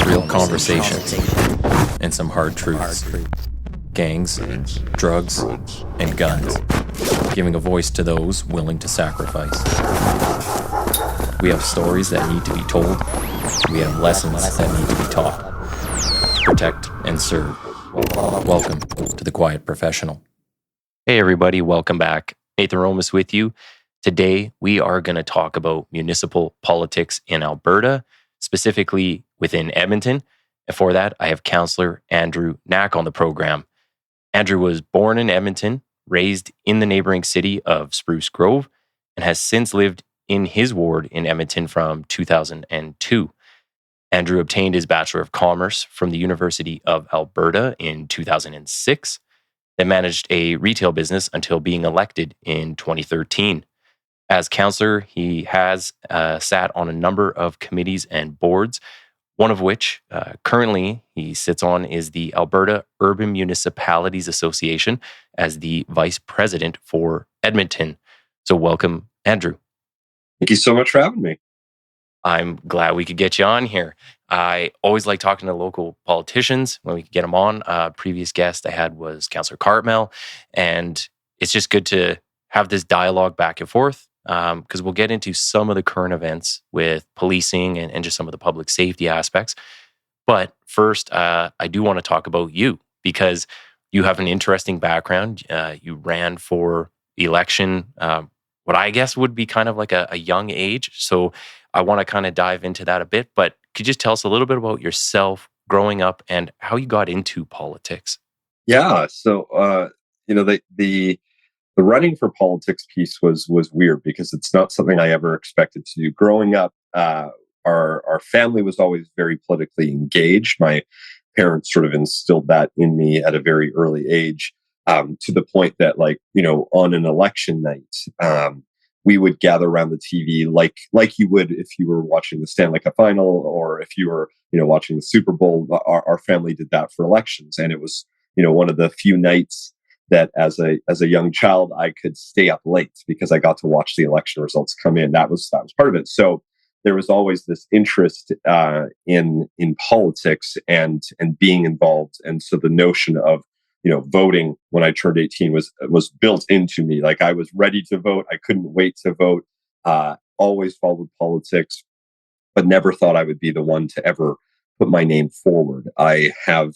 real conversations, and some hard truths. Gangs, drugs, and guns. Giving a voice to those willing to sacrifice. We have stories that need to be told. We have lessons that need to be taught. Protect and serve. Welcome to The Quiet Professional. Hey everybody, welcome back. Nathan Romas with you. Today we are going to talk about municipal politics in Alberta, specifically within Edmonton. And for that, I have Councillor Andrew Knack on the program. Andrew was born in Edmonton, raised in the neighboring city of Spruce Grove, and has since lived in his ward in Edmonton from 2002. Andrew obtained his Bachelor of Commerce from the University of Alberta in 2006, then managed a retail business until being elected in 2013. As councillor, he has sat on a number of committees and boards, one of which currently he sits on is the Alberta Urban Municipalities Association as the vice president for Edmonton. So welcome, Andrew. Thank you so much for having me. I'm glad we could get you on here. I always like talking to local politicians when we could get them on. Previous guest I had was Councillor Cartmel, and it's just good to have this dialogue back and forth because we'll get into some of the current events with policing and just some of the public safety aspects. But first, I do want to talk about you because you have an interesting background. You ran for the election, what I guess would be kind of like a young age. So I want to kind of dive into that a bit, but could you just tell us a little bit about yourself growing up and how you got into politics? Yeah. So, the running for politics piece was weird because it's not something I ever expected to do. Growing up, our family was always very politically engaged. My parents sort of instilled that in me at a very early age, to the point that, on an election night, we would gather around the TV like you would if you were watching the Stanley Cup final or if you were, watching the Super Bowl. Our family did that for elections, and it was, one of the few nights that as a young child I could stay up late because I got to watch the election results come in. That was part of it. So there was always this interest in politics and being involved, and so the notion of voting when I turned 18 was built into me. Like, I was ready to vote. I couldn't wait to vote. Always followed politics, but never thought I would be the one to ever put my name forward. I have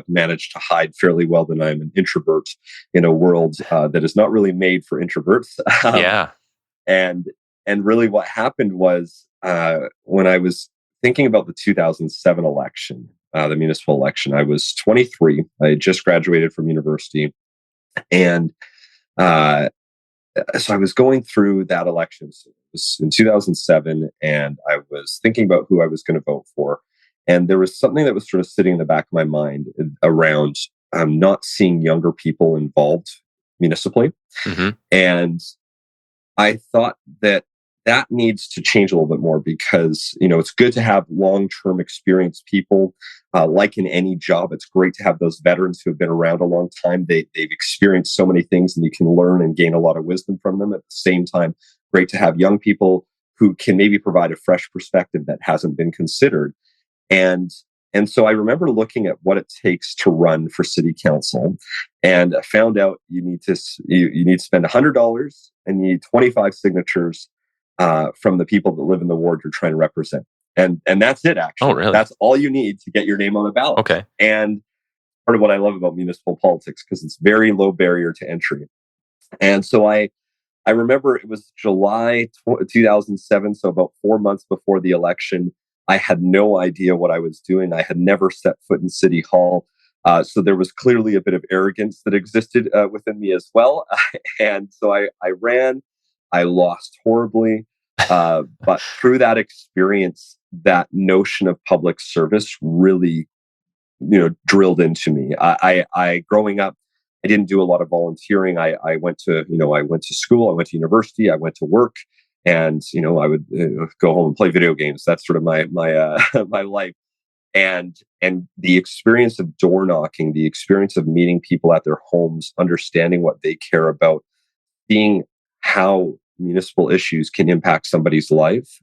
managed to hide fairly well that I'm an introvert in a world that is not really made for introverts. Yeah. And really what happened was when I was thinking about the 2007 election, the municipal election, I was 23. I had just graduated from university. And so I was going through that election. So it was in 2007, and I was thinking about who I was going to vote for. And there was something that was sort of sitting in the back of my mind around not seeing younger people involved municipally. Mm-hmm. And I thought that needs to change a little bit more because, it's good to have long-term experienced people. Like in any job, it's great to have those veterans who have been around a long time. They've experienced so many things and you can learn and gain a lot of wisdom from them. At the same time, great to have young people who can maybe provide a fresh perspective that hasn't been considered. And so I remember looking at what it takes to run for city council, and I found out you need to spend $100 and you need 25 signatures from the people that live in the ward you're trying to represent. And that's it, actually. Oh, really? That's all you need to get your name on the ballot. Okay. And part of what I love about municipal politics, because it's very low barrier to entry. And so I remember it was July 2007, so about 4 months before the election. I had no idea what I was doing. I had never set foot in City Hall. So there was clearly a bit of arrogance that existed within me as well. And so I ran. I lost horribly. But through that experience, that notion of public service really, drilled into me. I growing up, I didn't do a lot of volunteering. I went to school, I went to university, I went to work, and I would go home and play video games. That's sort of my my life. And the experience of door knocking, the experience of meeting people at their homes, understanding what they care about, seeing how municipal issues can impact somebody's life,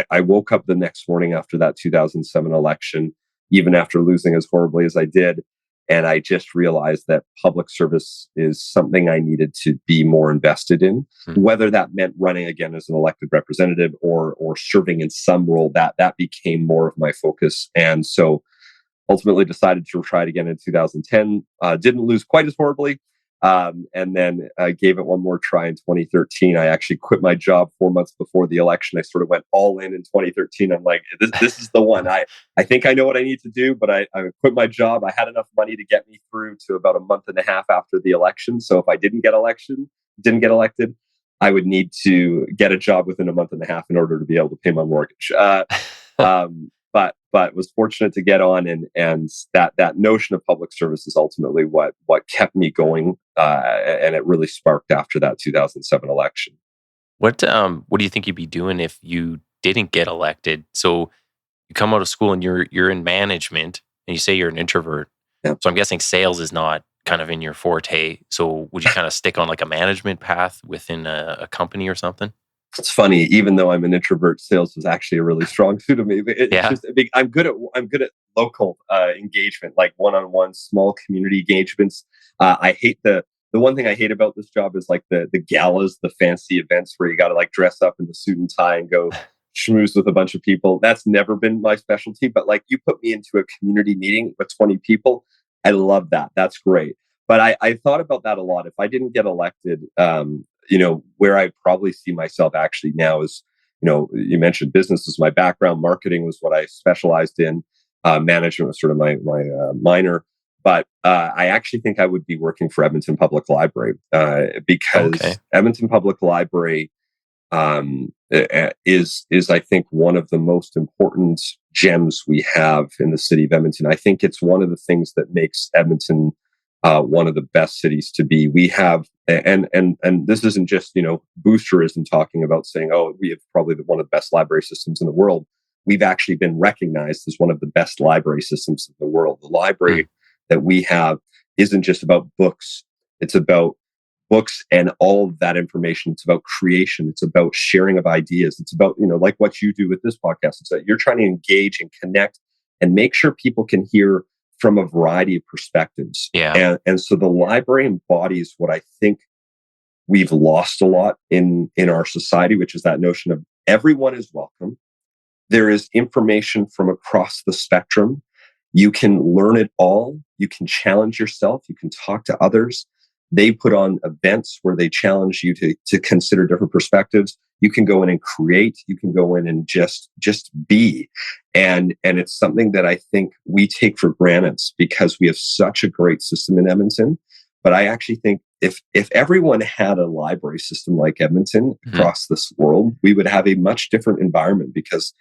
I woke up the next morning after that 2007 election, even after losing as horribly as I did, and I just realized that public service is something I needed to be more invested in, Mm. whether that meant running again as an elected representative or serving in some role. That became more of my focus, and so ultimately decided to try it again in 2010. Didn't lose quite as horribly. And then gave it one more try in 2013. I actually quit my job 4 months before the election. I sort of went all in 2013. I'm like, this is the one. I think I know what I need to do, but I quit my job. I had enough money to get me through to about a month and a half after the election. So if I didn't get elected, I would need to get a job within a month and a half in order to be able to pay my mortgage. But was fortunate to get on, and that notion of public service is ultimately what kept me going, and it really sparked after that 2007 election. What do you think you'd be doing if you didn't get elected? So you come out of school and you're in management, and you say you're an introvert. Yeah. So I'm guessing sales is not kind of in your forte. So would you kind of stick on like a management path within a company or something? It's funny, even though I'm an introvert, sales was actually a really strong suit of me. It's Yeah. just I'm good at local engagement, like one-on-one, small community engagements. I hate the one thing I hate about this job is like the galas, the fancy events where you got to like dress up in the suit and tie and go schmooze with a bunch of people. That's never been my specialty. But like you put me into a community meeting with 20 people, I love that. That's great. But I thought about that a lot. If I didn't get elected, where I probably see myself actually now is, you mentioned business is my background. Marketing was what I specialized in. Management was sort of my minor. But I actually think I would be working for Edmonton Public Library because Okay. Edmonton Public Library is I think one of the most important gems we have in the city of Edmonton. I think it's one of the things that makes Edmonton one of the best cities to be. We have, and this isn't just boosterism talking about saying, oh, we have probably one of the best library systems in the world. We've actually been recognized as one of the best library systems in the world. The library that we have isn't just about books; it's about books and all of that information. It's about creation. It's about sharing of ideas. It's about like what you do with this podcast. It's that you're trying to engage and connect and make sure people can hear from a variety of perspectives. Yeah. And so the library embodies what I think we've lost a lot in our society, which is that notion of everyone is welcome. There is information from across the spectrum. You can learn it all. You can challenge yourself. You can talk to others. They put on events where they challenge you to consider different perspectives. You can go in and create. You can go in and just be. And it's something that I think we take for granted because we have such a great system in Edmonton. But I actually think if everyone had a library system like Edmonton across this world, we would have a much different environment because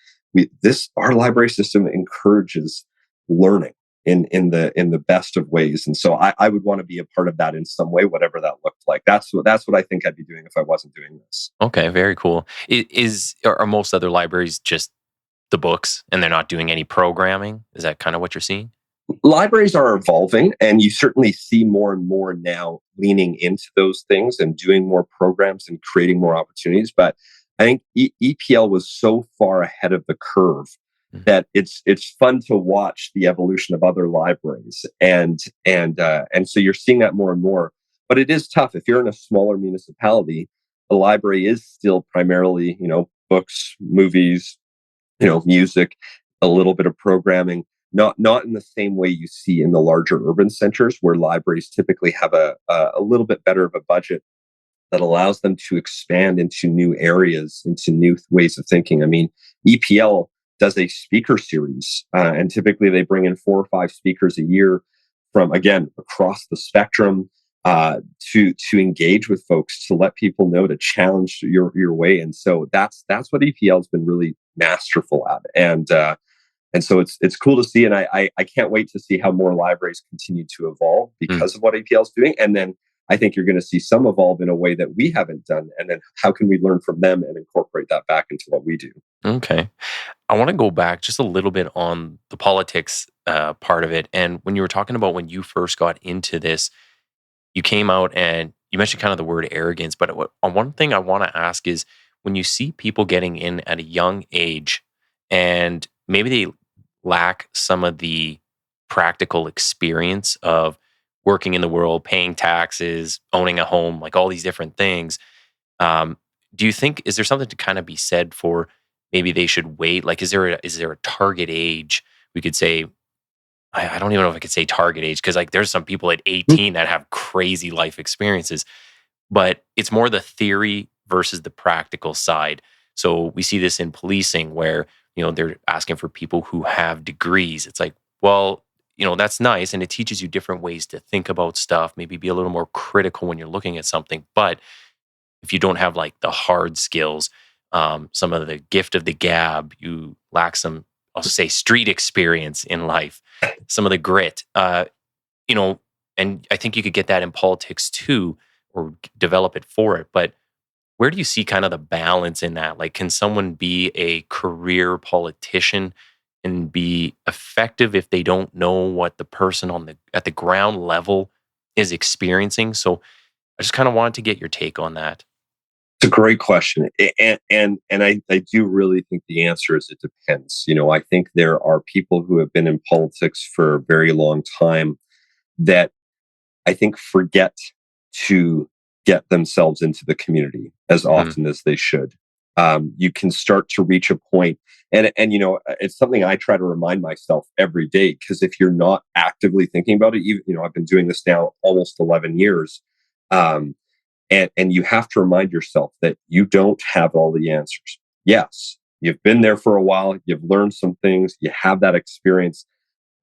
our library system encourages learning in the best of ways. And so I would want to be a part of that in some way, whatever that looked like. That's what I think I'd be doing if I wasn't doing this. Okay, very cool. Are most other libraries just the books and they're not doing any programming? Is that kind of what you're seeing? Libraries are evolving, and you certainly see more and more now leaning into those things and doing more programs and creating more opportunities. But I think EPL was so far ahead of the curve that it's fun to watch the evolution of other libraries, and so you're seeing that more and more. But it is tough if you're in a smaller municipality. The library is still primarily books, movies, music, a little bit of programming. Not in the same way you see in the larger urban centers where libraries typically have a little bit better of a budget that allows them to expand into new areas, into new ways of thinking. I mean, EPL does a speaker series, and typically they bring in 4 or 5 speakers a year from, again, across the spectrum to engage with folks, to let people know, to challenge your way. And so that's what EPL has been really masterful at. And so it's cool to see, and I can't wait to see how more libraries continue to evolve because of what APL is doing. And then I think you're going to see some evolve in a way that we haven't done. And then how can we learn from them and incorporate that back into what we do? Okay. I want to go back just a little bit on the politics part of it. And when you were talking about when you first got into this, you came out and you mentioned kind of the word arrogance. But one thing I want to ask is, when you see people getting in at a young age and maybe they lack some of the practical experience of working in the world, paying taxes, owning a home, like all these different things. Um, do you think is there something to kind of be said for maybe they should wait? Like, is there a target age? We could say I don't even know if I could say target age because like there's some people at 18 that have crazy life experiences, but it's more the theory versus the practical side. So we see this in policing where, they're asking for people who have degrees. It's like, well, that's nice and it teaches you different ways to think about stuff, maybe be a little more critical when you're looking at something. But if you don't have like the hard skills, some of the gift of the gab, you lack some, I'll say, street experience in life, some of the grit, you know, and I think you could get that in politics too, or develop it for it. But where do you see kind of the balance in that? Like, can someone be a career politician and be effective if they don't know what the person at the ground level is experiencing? So I just kind of wanted to get your take on that. It's a great question, and I do really think the answer is it depends. I think there are people who have been in politics for a very long time that I think forget to get themselves into the community as Hmm. often as they should. You can start to reach a point, and it's something I try to remind myself every day because if you're not actively thinking about it, even I've been doing this now almost 11 years. Um, and you have to remind yourself that you don't have all the answers. Yes, you've been there for a while, you've learned some things, you have that experience.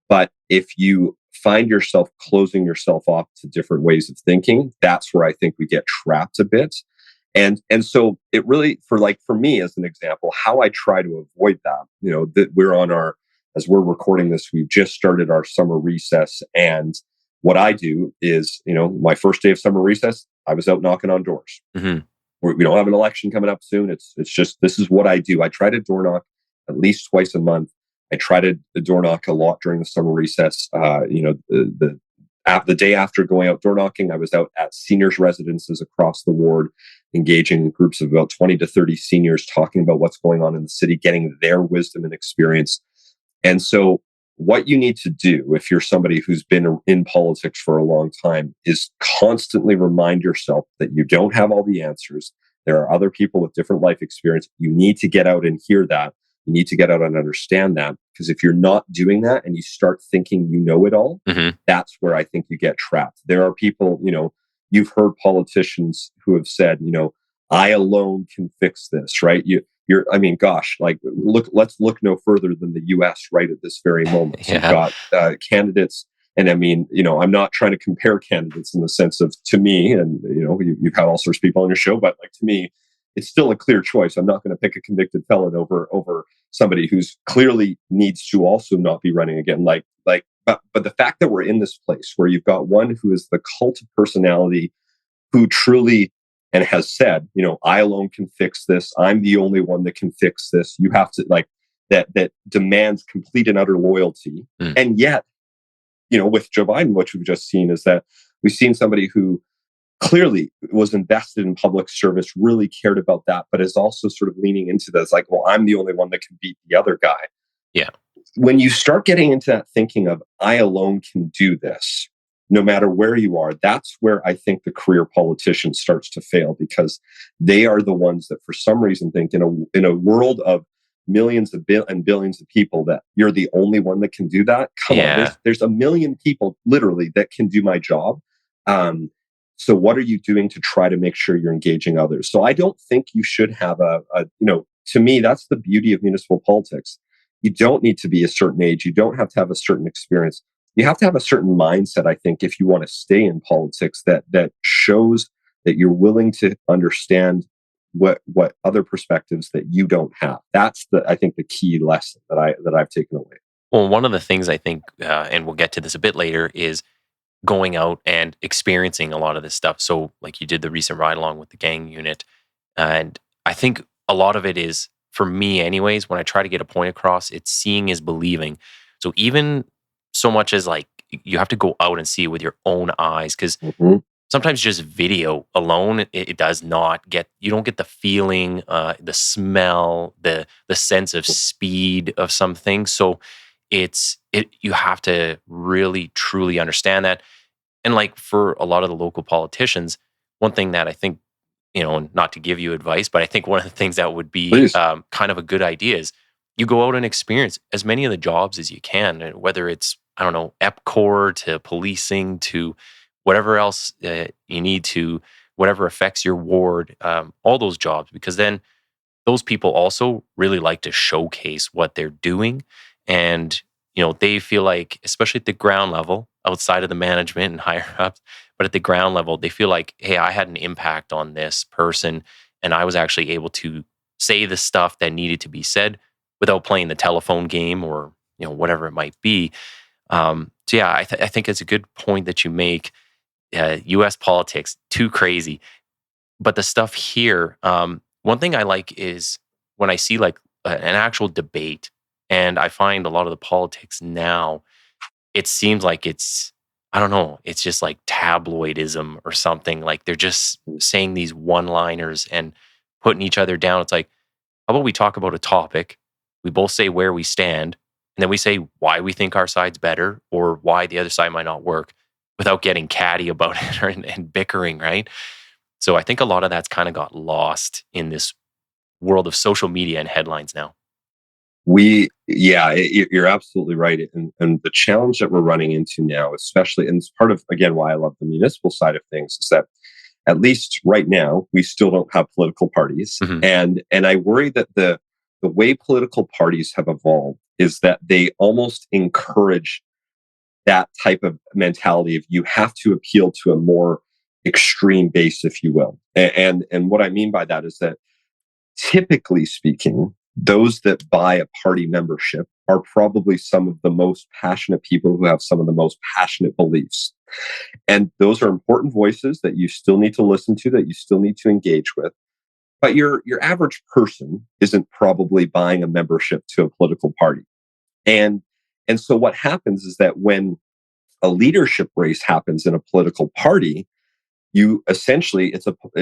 But if you find yourself closing yourself off to different ways of thinking, that's where I think we get trapped a bit. And so it really, for me as an example, how I try to avoid that, that we're on our, as we're recording this, we've just started our summer recess. And what I do is, my first day of summer recess, I was out knocking on doors. Hmm. We don't have an election coming up soon. It's just, this is what I do. I try to door knock at least twice a month. I try to door knock a lot during the summer recess. The day after going out door knocking, I was out at seniors' residences across the ward, engaging groups of about 20 to 30 seniors, talking about what's going on in the city, getting their wisdom and experience. And so, what you need to do if you're somebody who's been in politics for a long time is constantly remind yourself that you don't have all the answers. There are other people with different life experience. You need to get out and hear that. You need to get out and understand that. Because if you're not doing that and you start thinking you know it all, Hmm. that's where I think you get trapped. There are people, you've heard politicians who have said, I alone can fix this, right? I mean, gosh, like let's look no further than the US right at this very moment. So you've Yeah. got candidates. And I mean, I'm not trying to compare candidates in the sense of to me, and you've had all sorts of people on your show, but like to me, it's still a clear choice. I'm not going to pick a convicted felon over somebody who's clearly needs to also not be running again. But the fact that we're in this place where you've got one who is the cult of personality, who truly and has said, I alone can fix this. I'm the only one that can fix this. You have to that demands complete and utter loyalty. Mm. And yet, with Joe Biden, what we've just seen is that we've seen somebody who clearly was invested in public service, really cared about that, but is also sort of leaning into this, like, well, I'm the only one that can beat the other guy. Yeah. When you start getting into that thinking of, I alone can do this, no matter where you are, that's where I think the career politician starts to fail because they are the ones that, for some reason, think in a world of millions and billions of people that you're the only one that can do that. Come on, Yeah. there's a million people literally that can do my job. So what are you doing to try to make sure you're engaging others? So I don't think you should have to me, that's the beauty of municipal politics. You don't need to be a certain age. You don't have to have a certain experience. You have to have a certain mindset, I think, if you want to stay in politics that shows that you're willing to understand what other perspectives that you don't have. That's I think the key lesson that I've taken away. Well, one of the things I think, and we'll get to this a bit later, is going out and experiencing a lot of this stuff. So, like you did the recent ride along with the gang unit. And I think a lot of it is, for me, anyways, when I try to get a point across, it's seeing is believing. So, even so much as like you have to go out and see it with your own eyes. Because Mhm. sometimes just video alone, it does not get, you don't get the feeling, the smell, the sense of speed of something. So you have to really truly understand that. And like for a lot of the local politicians, one thing that I think, and not to give you advice, but I think one of the things that would be Please. kind of a good idea is you go out and experience as many of the jobs as you can, and whether it's, I don't know, EPCOR to policing to whatever else you need to, whatever affects your ward, all those jobs, because then those people also really like to showcase what they're doing. And, they feel like, especially at the ground level, outside of the management and higher ups, but at the ground level, they feel like, hey, I had an impact on this person. And I was actually able to say the stuff that needed to be said without playing the telephone game or, whatever it might be. So yeah, I think it's a good point that you make. US politics, too crazy. But the stuff here, one thing I like is when I see like an actual debate, and I find a lot of the politics now, it seems like it's, I don't know, it's just like tabloidism or something. Like they're just saying these one-liners and putting each other down. It's like, how about we talk about a topic? We both say where we stand, and then we say why we think our side's better or why the other side might not work without getting catty about it and bickering, right? So I think a lot of that's kind of got lost in this world of social media and headlines now. You're absolutely right. And the challenge that we're running into now, especially, and it's part of, again, why I love the municipal side of things, is that at least right now, we still don't have political parties. Mhm. And I worry that the way political parties have evolved is that they almost encourage that type of mentality of you have to appeal to a more extreme base, if you will. And what I mean by that is that typically speaking, those that buy a party membership are probably some of the most passionate people who have some of the most passionate beliefs. And those are important voices that you still need to listen to, that you still need to engage with. But your average person isn't probably buying a membership to a political party. And and so what happens is that when a leadership race happens in a political party, you essentially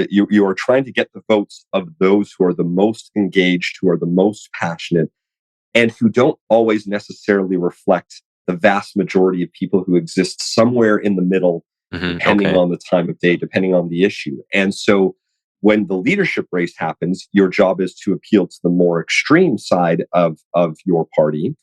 you are trying to get the votes of those who are the most engaged, who are the most passionate, and who don't always necessarily reflect the vast majority of people who exist somewhere in the middle, depending Okay. on the time of day, depending on the issue. And so when the leadership race happens, your job is to appeal to the more extreme side of your party.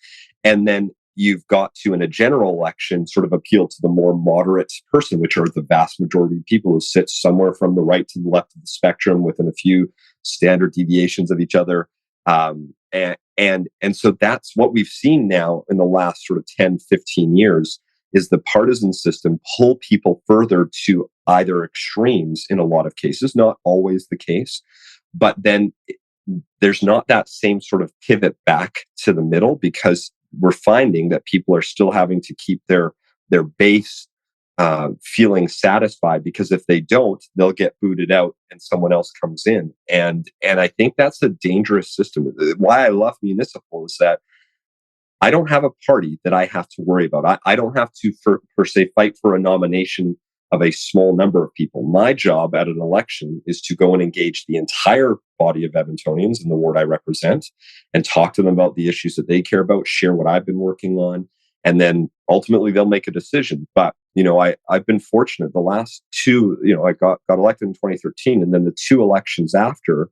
And then you've got to, in a general election, sort of appeal to the more moderate person, which are the vast majority of people who sit somewhere from the right to the left of the spectrum within a few standard deviations of each other. And so that's what we've seen now in the last sort of 10, 15 years is the partisan system pull people further to either extremes in a lot of cases, not always the case, but then there's not that same sort of pivot back to the middle because we're finding that people are still having to keep their base feeling satisfied, because if they don't, they'll get booted out and someone else comes in. And I think that's a dangerous system. Why I love municipal is that I don't have a party that I have to worry about. I don't have to, per se, fight for a nomination of a small number of people. My job at an election is to go and engage the entire body of Edmontonians in the ward I represent and talk to them about the issues that they care about, share what I've been working on, and then ultimately they'll make a decision. But, I've been fortunate the last two, I got elected in 2013, and then the two elections after,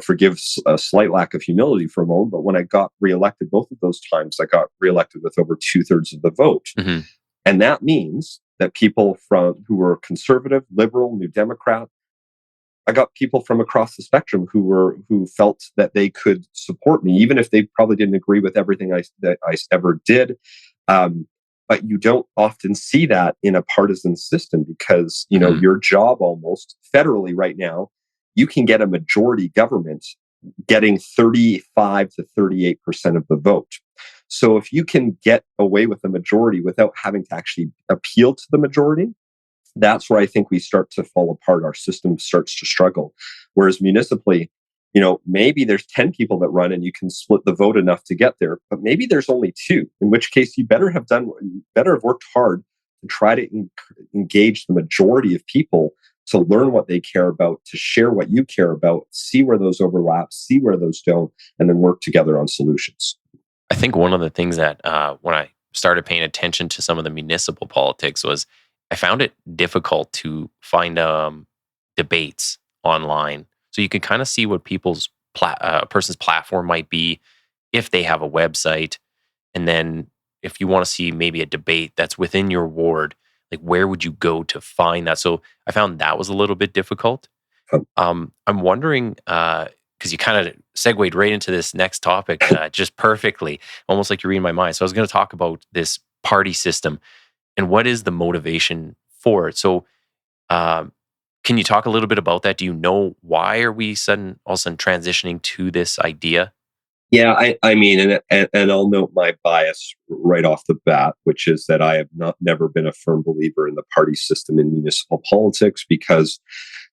forgive a slight lack of humility for a moment, but when I got reelected both of those times, I got reelected with over 2/3 of the vote. Mm-hmm. And that means that people who were conservative, liberal, New Democrat, I got people from across the spectrum who felt that they could support me, even if they probably didn't agree with everything that I ever did. But you don't often see that in a partisan system because, Mm-hmm. your job almost federally right now, you can get a majority government getting 35 to 38% of the vote. So if you can get away with a majority without having to actually appeal to the majority, that's where I think we start to fall apart. Our system starts to struggle. Whereas municipally, maybe there's 10 people that run and you can split the vote enough to get there, but maybe there's only two, in which case you better have worked hard to try to engage the majority of people to learn what they care about, to share what you care about, see where those overlap, see where those don't, and then work together on solutions. I think one of the things that when I started paying attention to some of the municipal politics was I found it difficult to find debates online. So you can kind of see what people's person's platform might be if they have a website. And then if you want to see maybe a debate that's within your ward, like where would you go to find that? So I found that was a little bit difficult. I'm wondering, because you kind of segued right into this next topic just perfectly, almost like you're reading my mind. So I was going to talk about this party system and what is the motivation for it. So can you talk a little bit about that? Do you know why are we all of a sudden transitioning to this idea? Yeah, I mean, and I'll note my bias right off the bat, which is that I have never been a firm believer in the party system in municipal politics, because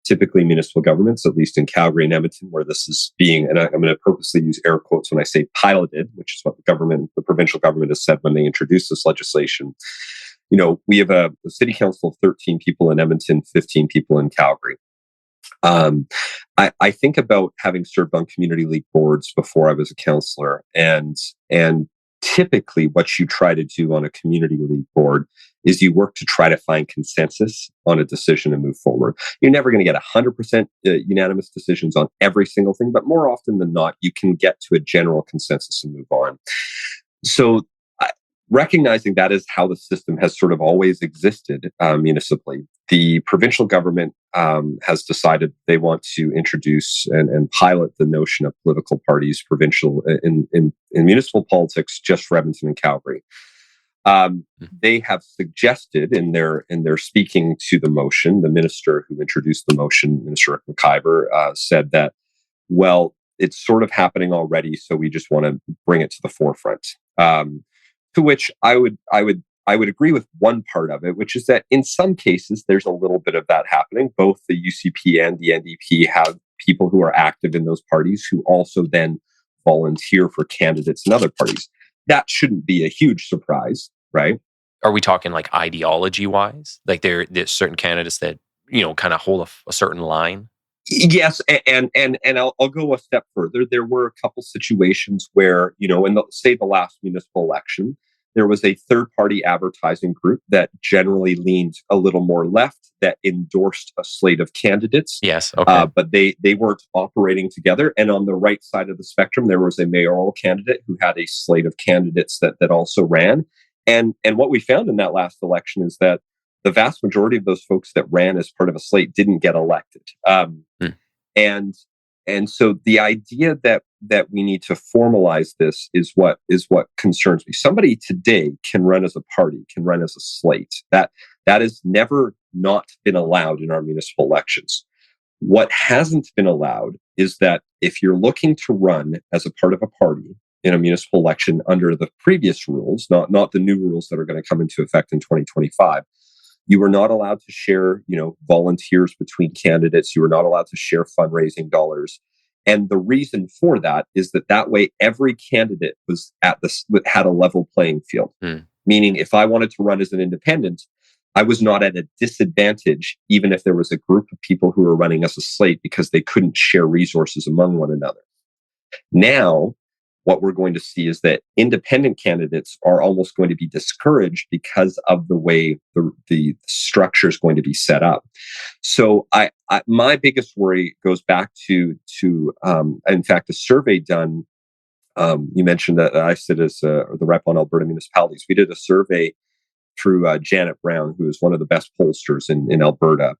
typically municipal governments, at least in Calgary and Edmonton, where this is being, and I'm going to purposely use air quotes when I say piloted, which is what the provincial government has said when they introduced this legislation. We have a city council of 13 people in Edmonton, 15 people in Calgary. I think about having served on community league boards before I was a councillor, and typically what you try to do on a community league board is you work to try to find consensus on a decision and move forward. You're never going to get 100% unanimous decisions on every single thing, but more often than not, you can get to a general consensus and move on. So recognizing that is how the system has sort of always existed municipally, the provincial government has decided they want to introduce and pilot the notion of political parties in municipal politics just for Edmonton and Calgary. They have suggested in their speaking to the motion, the minister who introduced the motion, Minister Rick McIver, said that, well, it's sort of happening already, so we just want to bring it to the forefront. To which I would agree with one part of it, which is that in some cases there's a little bit of that happening. Both the UCP and the NDP have people who are active in those parties who also then volunteer for candidates in other parties. That shouldn't be a huge surprise, right? Are we talking like ideology wise? Like there's certain candidates that, kind of hold a certain line? Yes, and I'll go a step further. There were a couple situations where, in the last municipal election, there was a third-party advertising group that generally leaned a little more left that endorsed a slate of candidates. Yes, okay. But they weren't operating together. And on the right side of the spectrum, there was a mayoral candidate who had a slate of candidates that also ran. And what we found in that last election is that the vast majority of those folks that ran as part of a slate didn't get elected. And so the idea that we need to formalize this is what concerns me. Somebody today can run as a party, can run as a slate. That has never not been allowed in our municipal elections. What hasn't been allowed is that if you're looking to run as a part of a party in a municipal election under the previous rules, not the new rules that are going to come into effect in 2025, you were not allowed to share, volunteers between candidates. You were not allowed to share fundraising dollars. And the reason for that is that way every candidate was had a level playing field. Meaning if I wanted to run as an independent, I was not at a disadvantage, even if there was a group of people who were running as a slate, because they couldn't share resources among one another. Now, what we're going to see is that independent candidates are almost going to be discouraged because of the way the structure is going to be set up. So my biggest worry goes back to in fact, a survey done. You mentioned that I sit as the rep on Alberta municipalities. We did a survey through Janet Brown, who is one of the best pollsters in Alberta.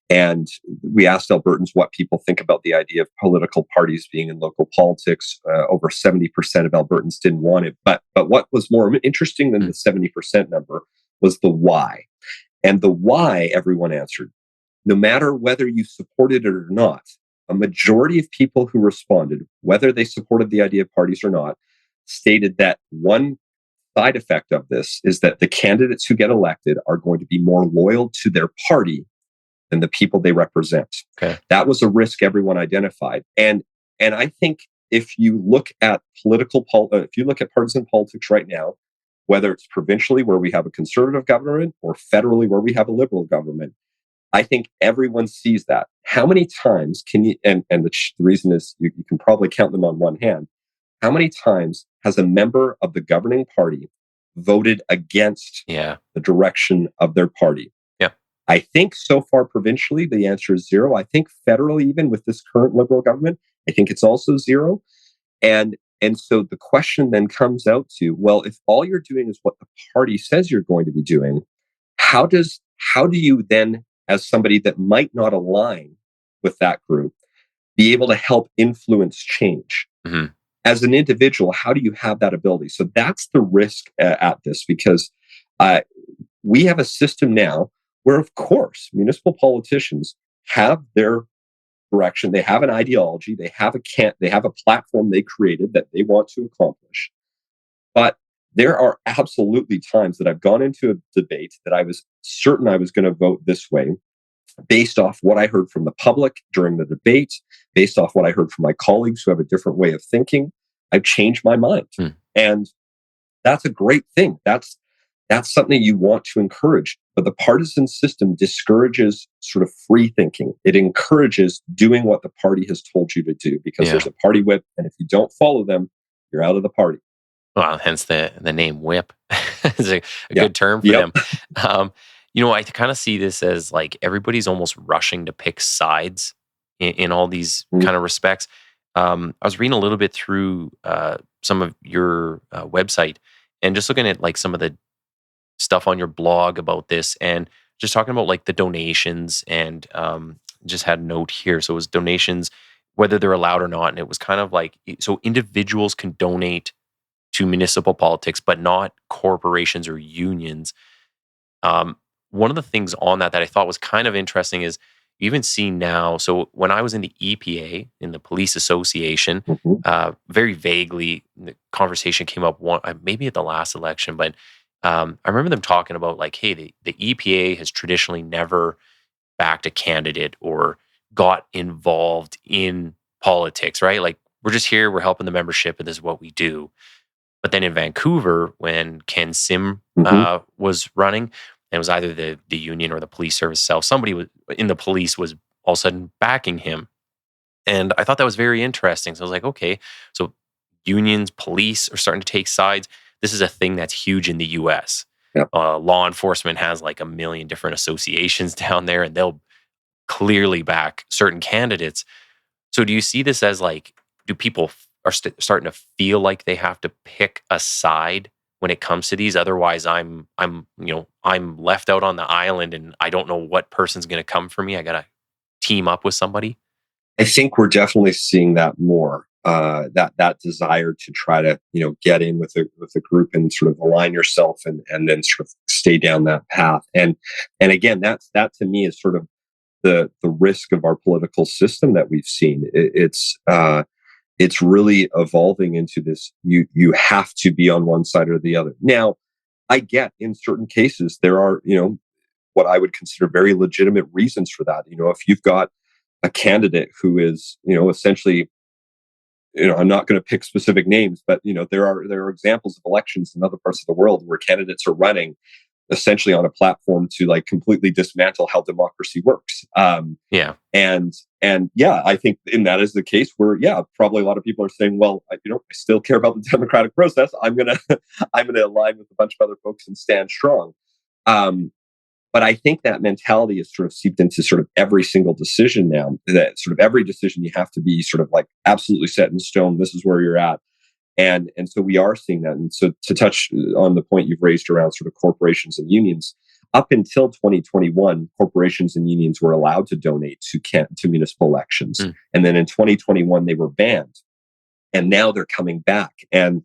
And we asked Albertans what people think about the idea of political parties being in local politics. Over 70% of Albertans didn't want it. But what was more interesting than the 70% number was the why. And the why, everyone answered. No matter whether you supported it or not, a majority of people who responded, whether they supported the idea of parties or not, stated that one side effect of this is that the candidates who get elected are going to be more loyal to their party than the people they represent. Okay. That was a risk everyone identified. And I think if you look at partisan politics right now, whether it's provincially where we have a conservative government or federally where we have a liberal government. I think everyone sees that. How many times can you, and the reason is you can probably count them on one hand. How many times has a member of the governing party voted against the direction of their party? Yeah. I think so far provincially, the answer is zero. I think federally, even with this current liberal government, I think it's also zero. And so the question then comes out to, well, if all you're doing is what the party says you're going to be doing, how do you then, as somebody that might not align with that group, be able to help influence change? Mm-hmm. As an individual, how do you have that ability? So that's the risk at this, because we have a system now where, of course, municipal politicians have their direction, they have an ideology, they have a platform they created that they want to accomplish. But there are absolutely times that I've gone into a debate that I was certain I was going to vote this way, based off what I heard from the public during the debate, based off what I heard from my colleagues who have a different way of thinking. I've changed my mind. And that's a great thing. That's something you want to encourage. But the partisan system discourages sort of free thinking. It encourages doing what the party has told you to do, because there's a party whip. And if you don't follow them, you're out of the party. Well, hence the name whip. It's a good term for them. I kind of see this as like everybody's almost rushing to pick sides in all these kind of respects. I was reading a little bit through some of your website and just looking at like some of the stuff on your blog about this, and just talking about like the donations, and just had a note here. So it was donations, whether they're allowed or not. And it was kind of like, so individuals can donate to municipal politics, but not corporations or unions. One of the things on that I thought was kind of interesting is you even see now. So when I was in the EPA, in the Police Association, very vaguely, the conversation came up maybe at the last election, but I remember them talking about like, hey, the EPA has traditionally never backed a candidate or got involved in politics, right? Like, we're just here, we're helping the membership, and this is what we do. But then in Vancouver, when Ken Sim was running, and it was either the union or the police service itself, somebody in the police was all of a sudden backing him. And I thought that was very interesting. So I was like, okay, so unions, police are starting to take sides. This is a thing that's huge in the US. Yep. Law enforcement has like 1 million different associations down there, and they'll clearly back certain candidates. So do you see this as like, do people are starting to feel like they have to pick a side when it comes to these? Otherwise, I'm left out on the island, and I don't know what person's going to come for me. I got to team up with somebody. I think we're definitely seeing that more. That desire to try to get in with a group and sort of align yourself and then sort of stay down that path. And again, that to me is sort of the risk of our political system that we've seen. It's really evolving into this. You have to be on one side or the other. Now, I get in certain cases there are what I would consider very legitimate reasons for that. If you've got a candidate who is essentially, I'm not going to pick specific names, but there are examples of elections in other parts of the world where candidates are running essentially on a platform to like completely dismantle how democracy works. And I think in that is the case where probably a lot of people are saying, well, I still care about the democratic process. I'm gonna align with a bunch of other folks and stand strong. But I think that mentality is sort of seeped into sort of every single decision now. That sort of every decision you have to be sort of like absolutely set in stone. This is where you're at. And so we are seeing that. And so to touch on the point you've raised around sort of corporations and unions, up until 2021, corporations and unions were allowed to donate to municipal elections. And then in 2021, they were banned. And now they're coming back. And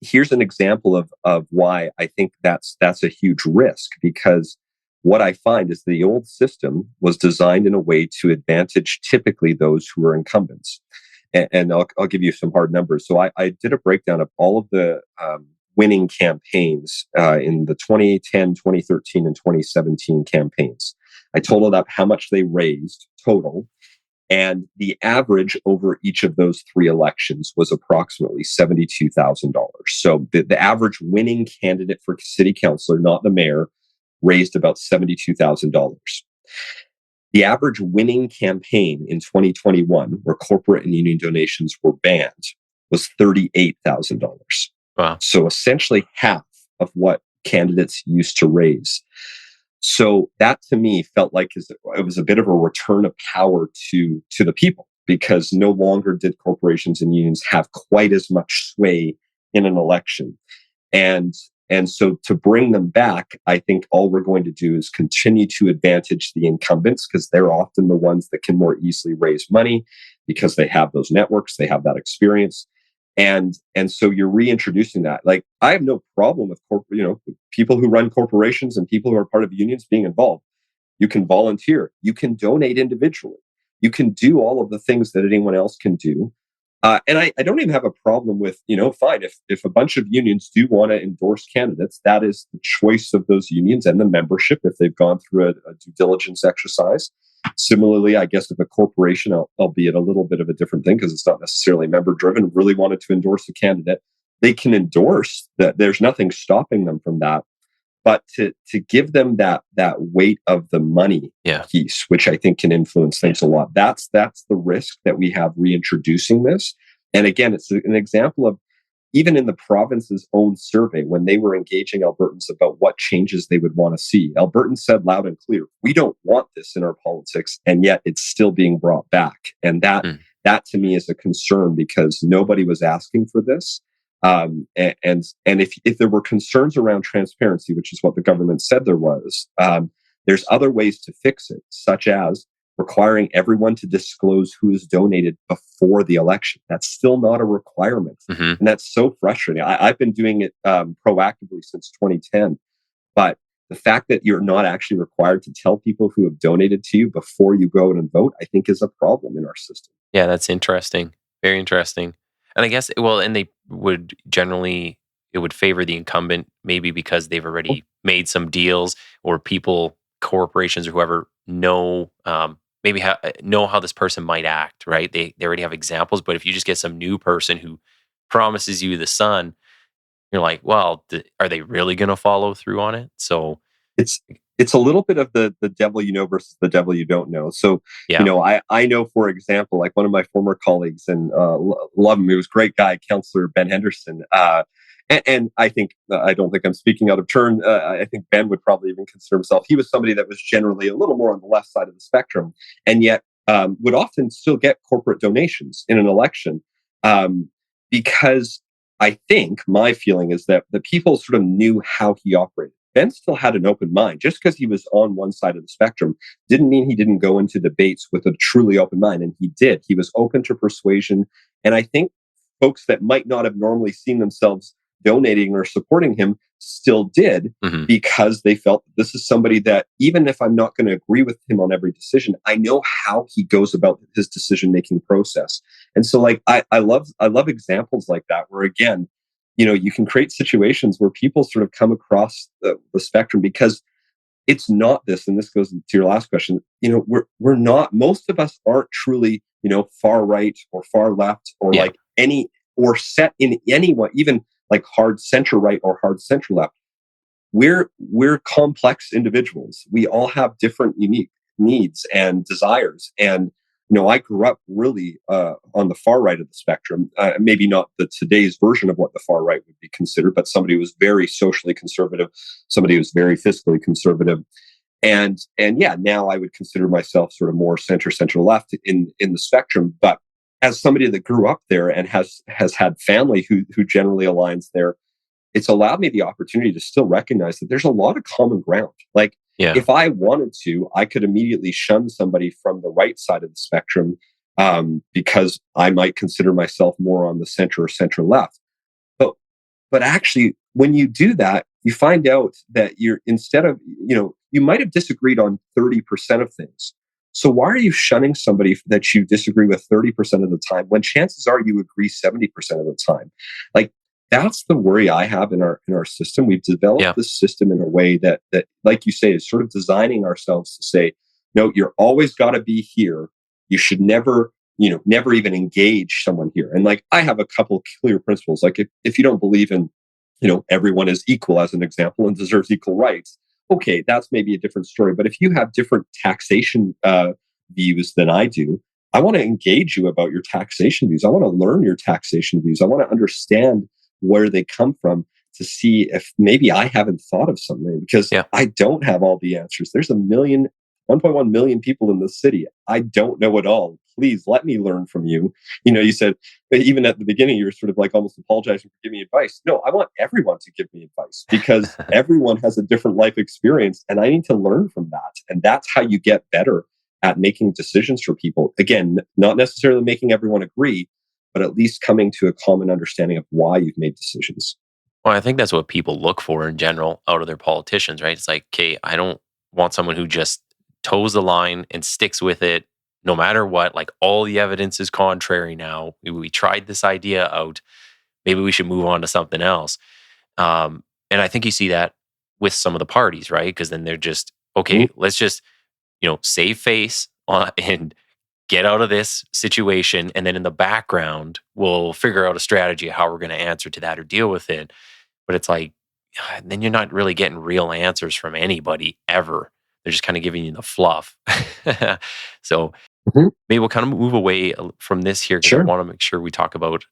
here's an example of why I think that's a huge risk, because what I find is the old system was designed in a way to advantage typically those who are incumbents. And I'll give you some hard numbers. So I did a breakdown of all of the winning campaigns in the 2010, 2013, and 2017 campaigns. I totaled up how much they raised total. And the average over each of those three elections was approximately $72,000. So the average winning candidate for city councillor, not the mayor, raised about $72,000. The average winning campaign in 2021, where corporate and union donations were banned, was $38,000. Wow. So essentially half of what candidates used to raise. So that to me felt like it was a bit of a return of power to the people, because no longer did corporations and unions have quite as much sway in an election. And so to bring them back, I think all we're going to do is continue to advantage the incumbents, because they're often the ones that can more easily raise money because they have those networks, they have that experience. And so you're reintroducing that. Like, I have no problem with people who run corporations and people who are part of unions being involved. You can volunteer, you can donate individually, you can do all of the things that anyone else can do. And I don't even have a problem with, fine, if a bunch of unions do want to endorse candidates, that is the choice of those unions and the membership if they've gone through a due diligence exercise. Similarly, I guess if a corporation, albeit a little bit of a different thing because it's not necessarily member driven, really wanted to endorse a candidate, they can endorse that. There's nothing stopping them from that. But to give them that weight of the money piece, which I think can influence things a lot, that's the risk that we have reintroducing this. And again, it's an example of, even in the province's own survey, when they were engaging Albertans about what changes they would want to see, Albertans said loud and clear, we don't want this in our politics, and yet it's still being brought back. And that to me is a concern, because nobody was asking for this. And if there were concerns around transparency, which is what the government said there was, there's other ways to fix it, such as requiring everyone to disclose who is donated before the election. That's still not a requirement. And that's so frustrating. I've been doing it proactively since 2010. But the fact that you're not actually required to tell people who have donated to you before you go and vote, I think is a problem in our system. Yeah, that's interesting. Very interesting. And I guess, and they would generally, it would favor the incumbent, maybe because they've already made some deals, or people, corporations or whoever know how this person might act, right? They already have examples. But if you just get some new person who promises you the sun, you're like, well, are they really going to follow through on it? So it's a little bit of the devil you know versus the devil you don't know. So, I know, for example, like one of my former colleagues, and love him, he was a great guy, Councillor Ben Henderson. And I think, I don't think I'm speaking out of turn. I think Ben would probably even consider himself. He was somebody that was generally a little more on the left side of the spectrum, and yet would often still get corporate donations in an election, because I think my feeling is that the people sort of knew how he operated. Ben still had an open mind. Just because he was on one side of the spectrum didn't mean he didn't go into debates with a truly open mind. And he did. He was open to persuasion. And I think folks that might not have normally seen themselves donating or supporting him still did, because they felt this is somebody that, even if I'm not going to agree with him on every decision, I know how he goes about his decision-making process. And so, like, I love examples like that, where again, you can create situations where people sort of come across the spectrum, because it's not this, and this goes to your last question, we're not, most of us aren't truly, far right or far left, or like any, or set in anyone, even like hard center right or hard center left. We're complex individuals. We all have different unique needs and desires. And I grew up really on the far right of the spectrum. Maybe not today's version of what the far right would be considered, but somebody who was very socially conservative, somebody who was very fiscally conservative. And now I would consider myself sort of more center left in the spectrum. But as somebody that grew up there and has had family who generally aligns there, it's allowed me the opportunity to still recognize that there's a lot of common ground. Like, if I wanted to, I could immediately shun somebody from the right side of the spectrum, because I might consider myself more on the center or center left. But actually, when you do that, you find out that instead of, you might have disagreed on 30% of things. So why are you shunning somebody that you disagree with 30% of the time, when chances are you agree 70% of the time? Like, that's the worry I have in our system. We've developed this system in a way that, like you say, is sort of designing ourselves to say, no, you're always got to be here, you should never, never even engage someone here. And like, I have a couple clear principles. Like if you don't believe in, everyone is equal as an example and deserves equal rights, okay, that's maybe a different story. But if you have different taxation views than I do, I want to engage you about your taxation views. I want to learn your taxation views. I want to understand where they come from to see if maybe I haven't thought of something, because I don't have all the answers. There's 1.1 million people in the city. I don't know it all. Please let me learn from you. You said, even at the beginning, you were sort of like almost apologizing for giving me advice. No, I want everyone to give me advice, because everyone has a different life experience and I need to learn from that. And that's how you get better at making decisions for people. Again, not necessarily making everyone agree, but at least coming to a common understanding of why you've made decisions. Well, I think that's what people look for in general out of their politicians, right? It's like, okay, I don't want someone who just toes the line and sticks with it no matter what. Like, all the evidence is contrary now. We tried this idea out. Maybe we should move on to something else. And I think you see that with some of the parties, right? Because then they're just, okay, let's just, save face and get out of this situation. And then in the background, we'll figure out a strategy of how we're going to answer to that or deal with it. But it's like, then you're not really getting real answers from anybody ever. They're just kind of giving you the fluff. So maybe we'll kind of move away from this here, because I want to make sure we talk about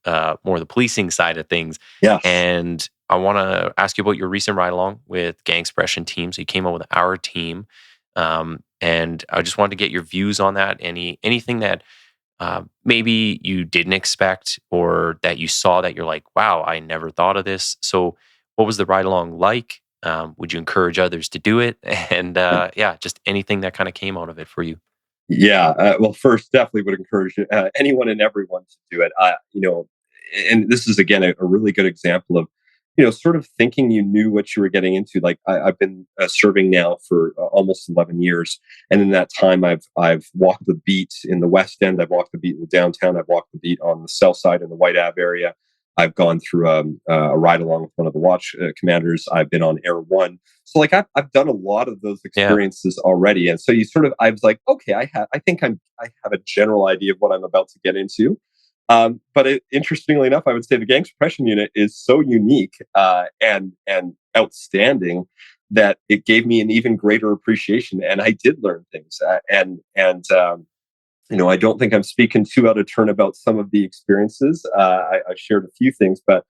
more the policing side of things. Yeah. And I want to ask you about your recent ride along with Gang Expression Team. So you came out with our team. And I just wanted to get your views on that. Anything that maybe you didn't expect, or that you saw that you're like, wow, I never thought of this. So what was the ride along like? Would you encourage others to do it? And just anything that kind of came out of it for you. Yeah. Well, first, definitely would encourage anyone and everyone to do it. And this is, again, a really good example of, sort of thinking you knew what you were getting into. Like I've been serving now for almost 11 years. And in that time, I've walked the beat in the West End. I've walked the beat in the downtown. I've walked the beat on the South Side in the White Ave area. I've gone through a ride along with one of the watch commanders. I've been on Air One. So like I've done a lot of those experiences already. And so I was like, okay, I have a general idea of what I'm about to get into. But interestingly enough, I would say the Gang Suppression Unit is so unique and outstanding that it gave me an even greater appreciation, and I did learn things. I don't think I'm speaking too out of turn about some of the experiences. I shared a few things, but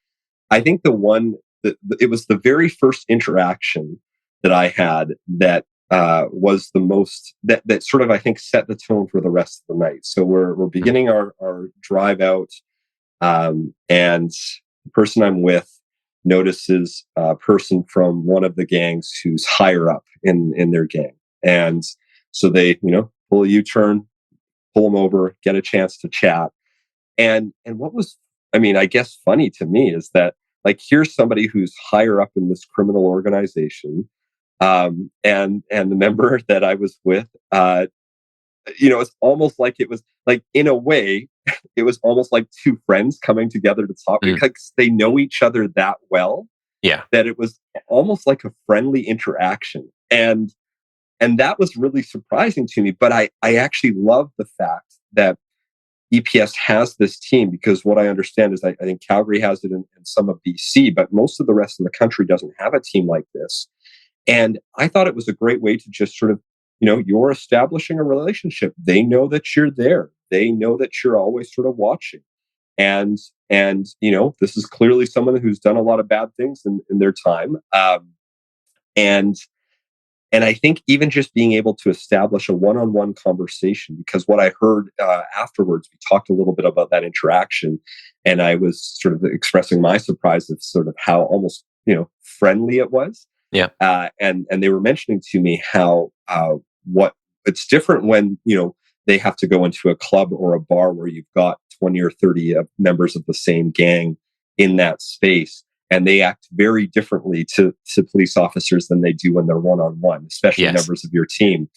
I think it was the very first interaction that I had that was the most that sort of, I think, set the tone for the rest of the night. So we're beginning our drive out, and the person I'm with notices a person from one of the gangs who's higher up in their gang, and so they pull a U-turn, pull them over, get a chance to chat. And what was, I guess, funny to me is that, like, here's somebody who's higher up in this criminal organization, and the member that I was with, it's almost like it was like, in a way, it was almost like two friends coming together to talk, because they know each other that well. Yeah, that it was almost like a friendly interaction, and that was really surprising to me. But I actually love the fact that EPS has this team, because what I understand is I think Calgary has it in some of BC, but most of the rest of the country doesn't have a team like this. And I thought it was a great way to just sort of, you're establishing a relationship. They know that you're there. They know that you're always sort of watching. And this is clearly someone who's done a lot of bad things in their time. And I think even just being able to establish a one-on-one conversation, because what I heard afterwards, we talked a little bit about that interaction, and I was sort of expressing my surprise of sort of how almost, friendly it was. Yeah. And they were mentioning to me how what it's different when, they have to go into a club or a bar where you've got 20 or 30 members of the same gang in that space. And they act very differently to police officers than they do when they're one-on-one, especially members of your team.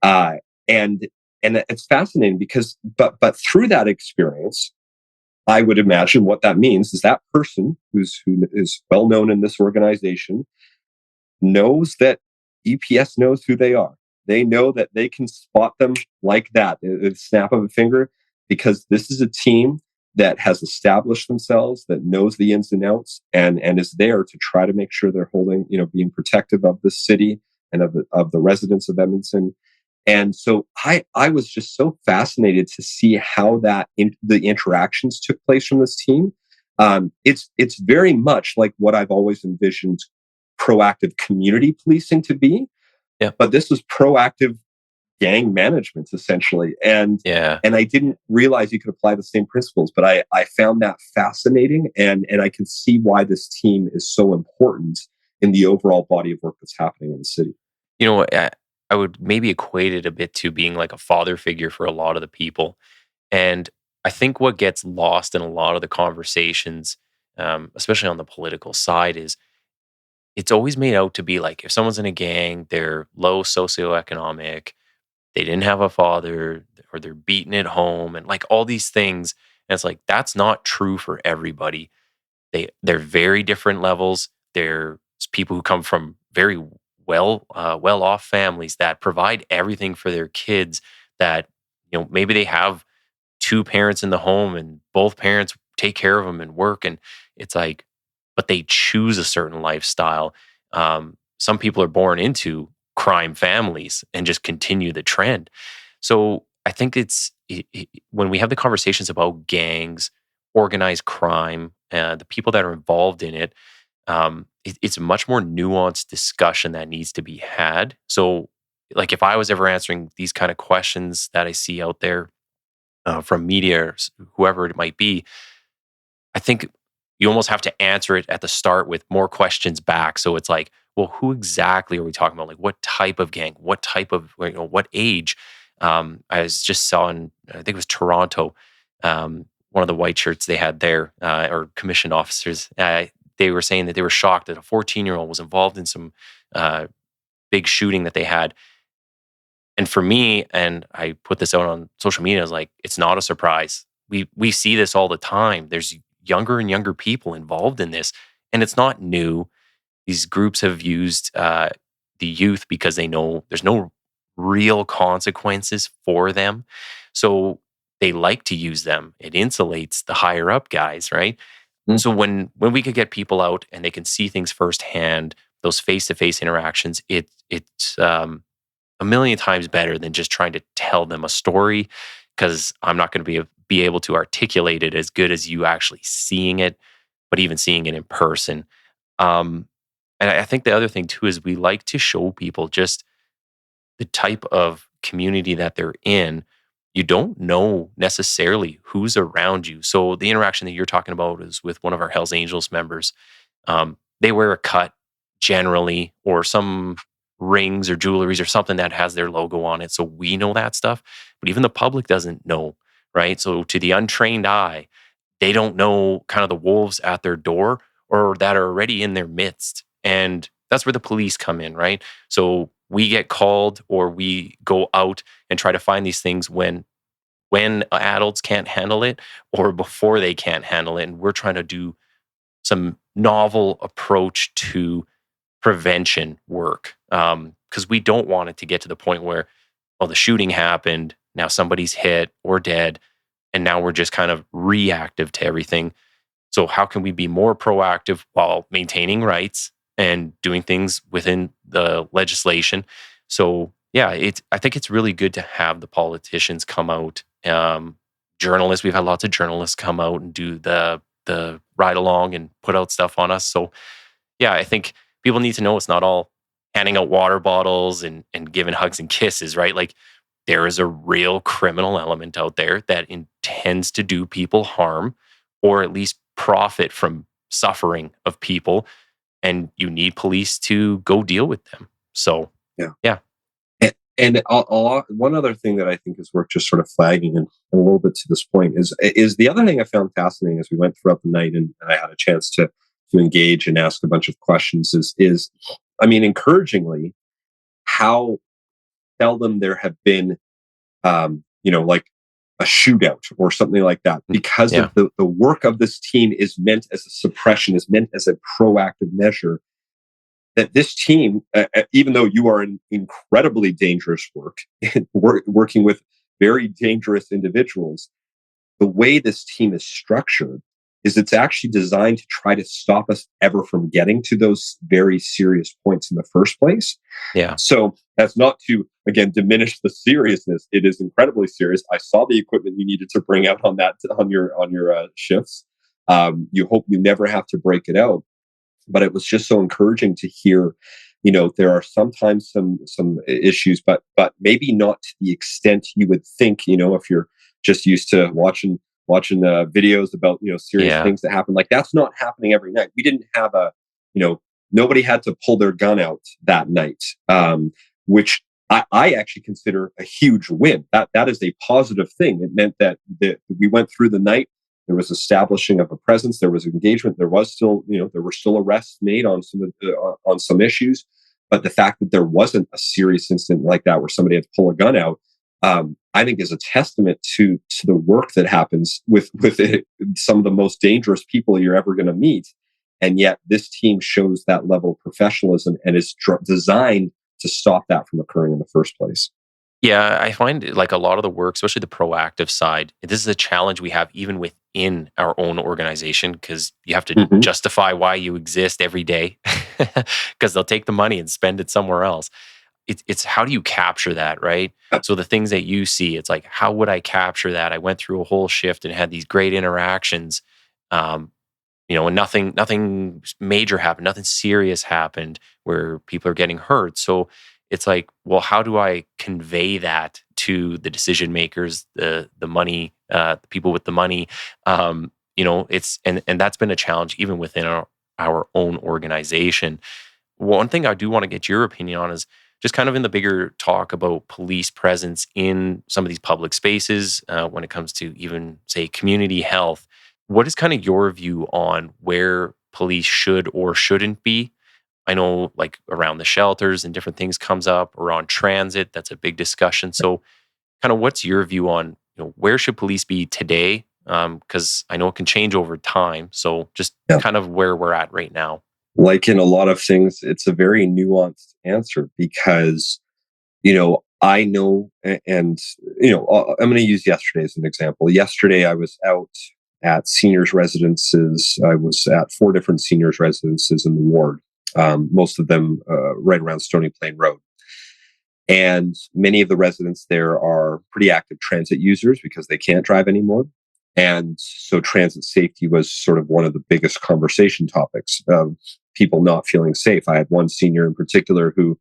And it's fascinating because, but through that experience, I would imagine what that means is that person who is well known in this organization knows that EPS knows who they are. They know that they can spot them like that, a snap of a finger, because this is a team that has established themselves, that knows the ins and outs, and is there to try to make sure they're holding, being protective of the city and of the residents of Edmonton. And so I was just so fascinated to see how the interactions took place from this team. It's very much like what I've always envisioned proactive community policing to be. Yeah. But this was proactive gang management essentially. And I didn't realize you could apply the same principles, but I found that fascinating, and I can see why this team is so important in the overall body of work that's happening in the city. I would maybe equate it a bit to being like a father figure for a lot of the people. And I think what gets lost in a lot of the conversations, especially on the political side, is it's always made out to be like if someone's in a gang, they're low socioeconomic, they didn't have a father, or they're beaten at home, and like all these things. And it's like that's not true for everybody. They're very different levels. There's people who come from very well off families that provide everything for their kids. That maybe they have two parents in the home, and both parents take care of them and work. And it's like, but they choose a certain lifestyle. Some people are born into crime families and just continue the trend. So I think when we have the conversations about gangs, organized crime, the people that are involved in it, it's a much more nuanced discussion that needs to be had. So, like, if I was ever answering these kind of questions that I see out there from media or whoever it might be, I think you almost have to answer it at the start with more questions back. So it's like, well, who exactly are we talking about? Like, what type of gang? What type of, what age? I was just saw in, I think it was Toronto, one of the white shirts they had there, or commissioned officers, they were saying that they were shocked that a 14-year-old was involved in some big shooting that they had. And for me, and I put this out on social media, I was like, it's not a surprise. We see this all the time. There's younger and younger people involved in this, and it's not new. These groups have used the youth because they know there's no real consequences for them. So they like to use them. It insulates the higher up guys, right? Mm-hmm. So when we could get people out and they can see things firsthand, those face-to-face interactions, it's a million times better than just trying to tell them a story, because I'm not going to be able to articulate it as good as you actually seeing it, but even seeing it in person. And I think the other thing too is we like to show people just the type of community that they're in. You don't know necessarily who's around you. So the interaction that you're talking about is with one of our Hells Angels members. They wear a cut generally, or some rings or jewelries or something that has their logo on it. So we know that stuff, but even the public doesn't know, right? So to the untrained eye, they don't know kind of the wolves at their door or that are already in their midst. And that's where the police come in, right? So we get called, or we go out and try to find these things when adults can't handle it, or before they can't handle it. And we're trying to do some novel approach to prevention work, because we don't want it to get to the point where, oh, the shooting happened, now somebody's hit or dead, and now we're just kind of reactive to everything. So how can we be more proactive while maintaining rights and doing things within the legislation? So yeah, I think it's really good to have the politicians come out, journalists. We've had lots of journalists come out and do the ride along and put out stuff on us. So yeah, I think people need to know it's not all handing out water bottles and giving hugs and kisses, right? Like, there is a real criminal element out there that intends to do people harm, or at least profit from suffering of people. And you need police to go deal with them. So, yeah. And one other thing that I think is worth just sort of flagging, and a little bit to this point, is the other thing I found fascinating as we went throughout the night, and I had a chance to engage and ask a bunch of questions, is I mean, encouragingly, how seldom there have been, like a shootout or something like that, because of the work of this team is meant as a suppression, is meant as a proactive measure. that this team, even though you are in incredibly dangerous working with very dangerous individuals, the way this team is structured is it's actually designed to try to stop us ever from getting to those very serious points in the first place. Yeah. So that's not to, again, diminish the seriousness. It is incredibly serious. I saw the equipment you needed to bring out on your shifts. You hope you never have to break it out. But it was just so encouraging to hear, there are sometimes some issues, but maybe not to the extent you would think, if you're just used to watching videos about, serious Yeah. things that happen. Like, that's not happening every night. We didn't have nobody had to pull their gun out that night, which I actually consider a huge win. That is a positive thing. It meant that we went through the night. There was establishing of a presence. There was engagement. There was still, there were still arrests made on some issues. But the fact that there wasn't a serious incident like that where somebody had to pull a gun out, I think is a testament to the work that happens with some of the most dangerous people you're ever going to meet. And yet this team shows that level of professionalism and is designed to stop that from occurring in the first place. Yeah, I find like a lot of the work, especially the proactive side, this is a challenge we have even within our own organization because you have to Mhm. justify why you exist every day because they'll take the money and spend it somewhere else. It's how do you capture that, right? So the things that you see, it's like, how would I capture that? I went through a whole shift and had these great interactions, um, and nothing major happened, nothing serious happened where people are getting hurt. So it's like, well, how do I convey that to the decision makers, the money, the people with the money? It's and that's been a challenge even within our own organization. One thing I do want to get your opinion on is just kind of in the bigger talk about police presence in some of these public spaces when it comes to even, say, community health. What is kind of your view on where police should or shouldn't be? I know like around the shelters and different things comes up, or on transit, that's a big discussion. So kind of what's your view on, where should police be today? Because I know it can change over time. So just Yeah. kind of where we're at right now. Like in a lot of things, it's a very nuanced answer because, I know, and, I'm going to use yesterday as an example. Yesterday, I was out at seniors' residences. I was at 4 different seniors' residences in the ward, most of them right around Stony Plain Road. And many of the residents there are pretty active transit users because they can't drive anymore. And so transit safety was sort of one of the biggest conversation topics of people not feeling safe. I had one senior in particular who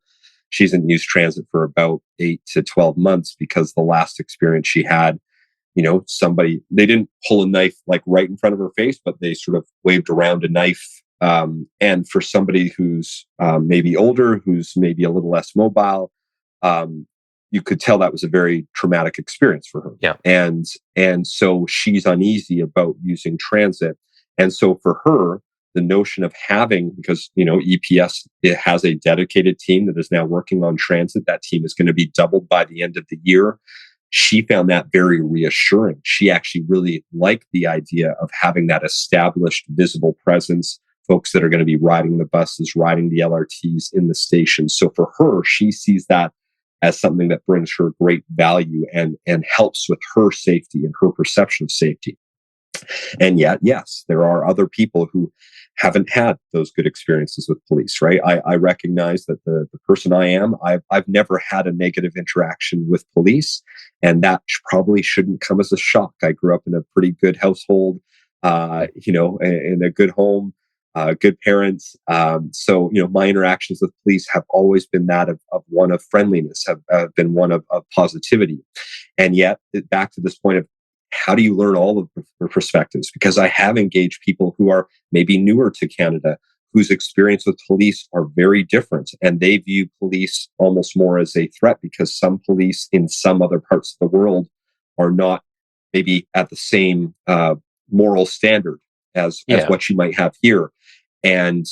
she hasn't used transit for about 8 to 12 months because the last experience she had, they didn't pull a knife like right in front of her face, but they sort of waved around a knife. And for somebody who's maybe older, who's maybe a little less mobile, you could tell that was a very traumatic experience for her. Yeah. And so she's uneasy about using transit. And so for her, the notion of having, because, EPS, it has a dedicated team that is now working on transit. That team is going to be doubled by the end of the year. She found that very reassuring. She actually really liked the idea of having that established visible presence, folks that are going to be riding the buses, riding the LRTs in the station. So for her, she sees that as something that brings her great value and helps with her safety and her perception of safety. And yet, yes, there are other people who haven't had those good experiences with police, right? I recognize that the person I am, I've never had a negative interaction with police, and that probably shouldn't come as a shock. I grew up in a pretty good household, in a good home, good parents. So, my interactions with police have always been that of one of friendliness, have been one of positivity. And yet, back to this point of how do you learn all of the perspectives? Because I have engaged people who are maybe newer to Canada, whose experience with police are very different. And they view police almost more as a threat because some police in some other parts of the world are not maybe at the same moral standard as what you might have here. And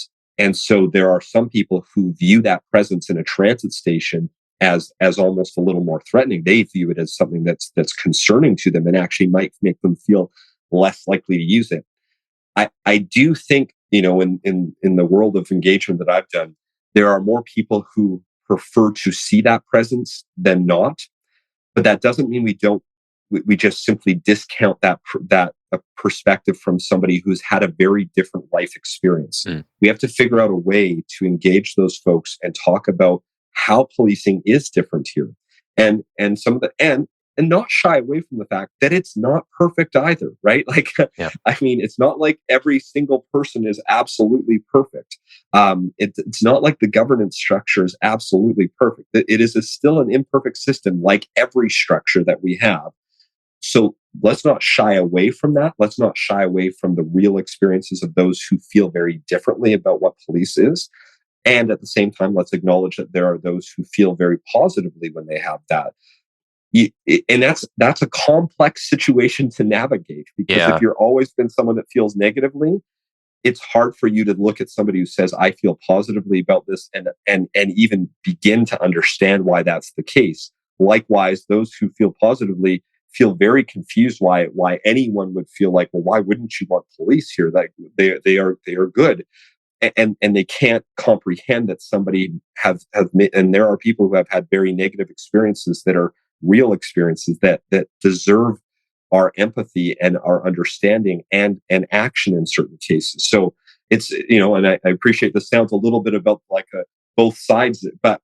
so there are some people who view that presence in a transit station as almost a little more threatening. They view it as something that's concerning to them and actually might make them feel less likely to use it. I do think, in the world of engagement that I've done, There are more people who prefer to see that presence than not, but that doesn't mean we just simply discount that perspective from somebody who's had a very different life experience. We have to figure out a way to engage those folks and talk about how policing is different here, and some of the and not shy away from the fact that it's not perfect either, right? Like, Yeah. I mean, it's not like every single person is absolutely perfect. It's not like the governance structure is absolutely perfect. It is still an imperfect system, like every structure that we have. So let's not shy away from that. Let's not shy away from the real experiences of those who feel very differently about what police is. And at the same time, let's acknowledge that there are those who feel very positively when they have that. And that's a complex situation to navigate, because if you're always been someone that feels negatively, it's hard for you to look at somebody who says, I feel positively about this, and even begin to understand why that's the case. Likewise, those who feel positively feel very confused why anyone would feel like, well, why wouldn't you want police here? Like they are good. And they can't comprehend that somebody have and there are people who have had very negative experiences that are real experiences that deserve our empathy and our understanding and action in certain cases. So it's, and I appreciate this sounds a little bit about like both sides, but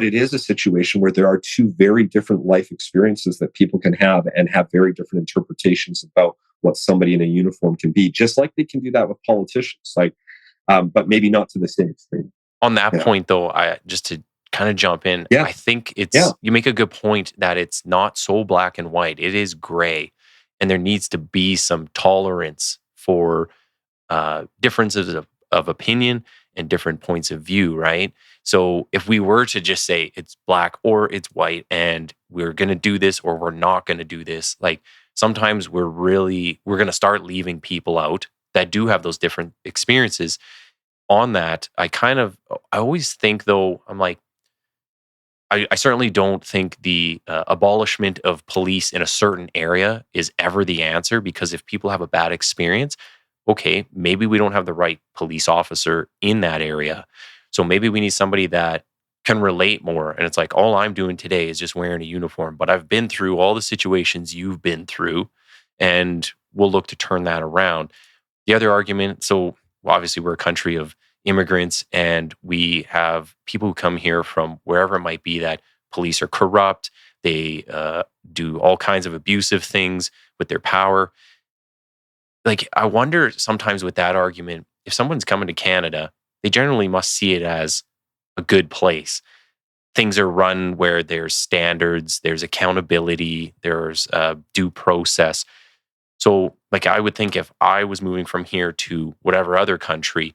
it is a situation where there are two very different life experiences that people can have and have very different interpretations about what somebody in a uniform can be, just like they can do that with politicians, like, but maybe not to the same extent. On that point, though, I just to kind of jump in, I think you make a good point that it's not so black and white. It is gray, and there needs to be some tolerance for differences of opinion and different points of view, right? So if we were to just say it's black or it's white, and we're going to do this or we're not going to do this, like sometimes we're going to start leaving people out that do have those different experiences. On that, I always think, though, I'm like, I certainly don't think the abolishment of police in a certain area is ever the answer, because if people have a bad experience, okay, maybe we don't have the right police officer in that area. So maybe we need somebody that can relate more. And it's like, all I'm doing today is just wearing a uniform, but I've been through all the situations you've been through, and we'll look to turn that around. The other argument, so obviously we're a country of immigrants, and we have people who come here from wherever it might be that police are corrupt. They do all kinds of abusive things with their power. Like, I wonder sometimes with that argument, if someone's coming to Canada, they generally must see it as a good place. Things are run where there's standards, there's accountability, there's due process. So, like, I would think if I was moving from here to whatever other country,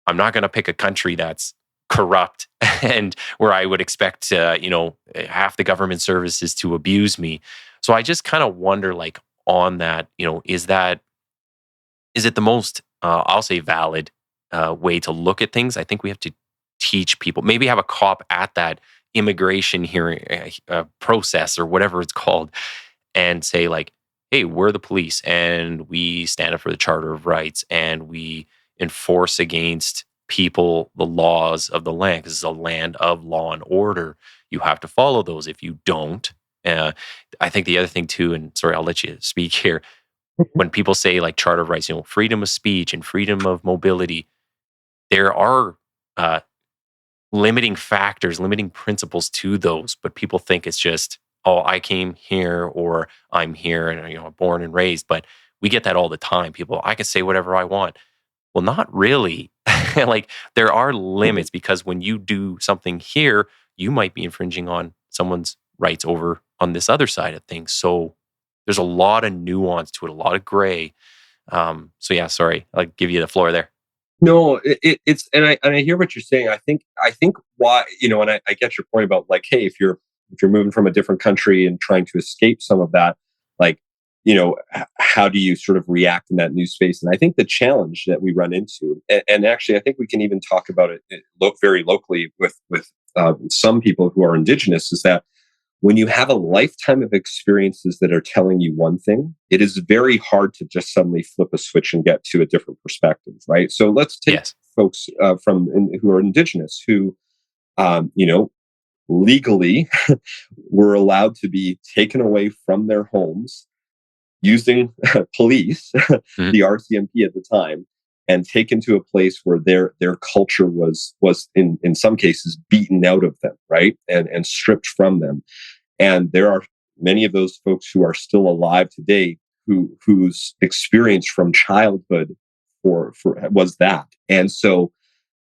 I'm not going to pick a country that's corrupt and where I would expect, half the government services to abuse me. So I just kind of wonder, like, on that, is it the most, I'll say, valid way to look at things? I think we have to teach people, maybe have a cop at that immigration hearing process or whatever it's called, and say, like, hey, we're the police and we stand up for the Charter of Rights and we enforce against people the laws of the land, because it's a land of law and order. You have to follow those. If you don't, I think the other thing too, and sorry, I'll let you speak here. When people say like Charter of Rights, freedom of speech and freedom of mobility, there are limiting factors, limiting principles to those, but people think it's just, oh, I came here or I'm here and born and raised. But we get that all the time. People, I can say whatever I want. Well, not really. Like, there are limits, because when you do something here, you might be infringing on someone's rights over on this other side of things. So there's a lot of nuance to it, a lot of gray. So yeah, sorry, I'll give you the floor there. No, it's and I hear what you're saying. I think why, and I get your point about, like, hey, if you're moving from a different country and trying to escape some of that, like, how do you sort of react in that new space? And I think the challenge that we run into, and actually, I think we can even talk about it very locally with some people who are Indigenous, is that when you have a lifetime of experiences that are telling you one thing, it is very hard to just suddenly flip a switch and get to a different perspective, right? So let's take folks who are Indigenous, who you know, legally were allowed to be taken away from their homes using police, Mhm. the RCMP at the time, and taken to a place where their culture was in some cases beaten out of them, right, and stripped from them. And there are many of those folks who are still alive today whose experience from childhood for was that. And so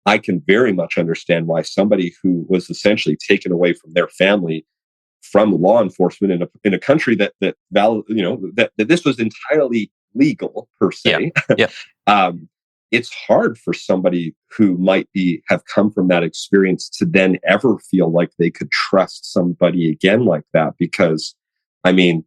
I can very much understand why somebody who was essentially taken away from their family, from law enforcement in a country that this was entirely legal per Yeah. se. Yeah. um, it's hard for somebody who might have come from that experience to then ever feel like they could trust somebody again like that, because I mean,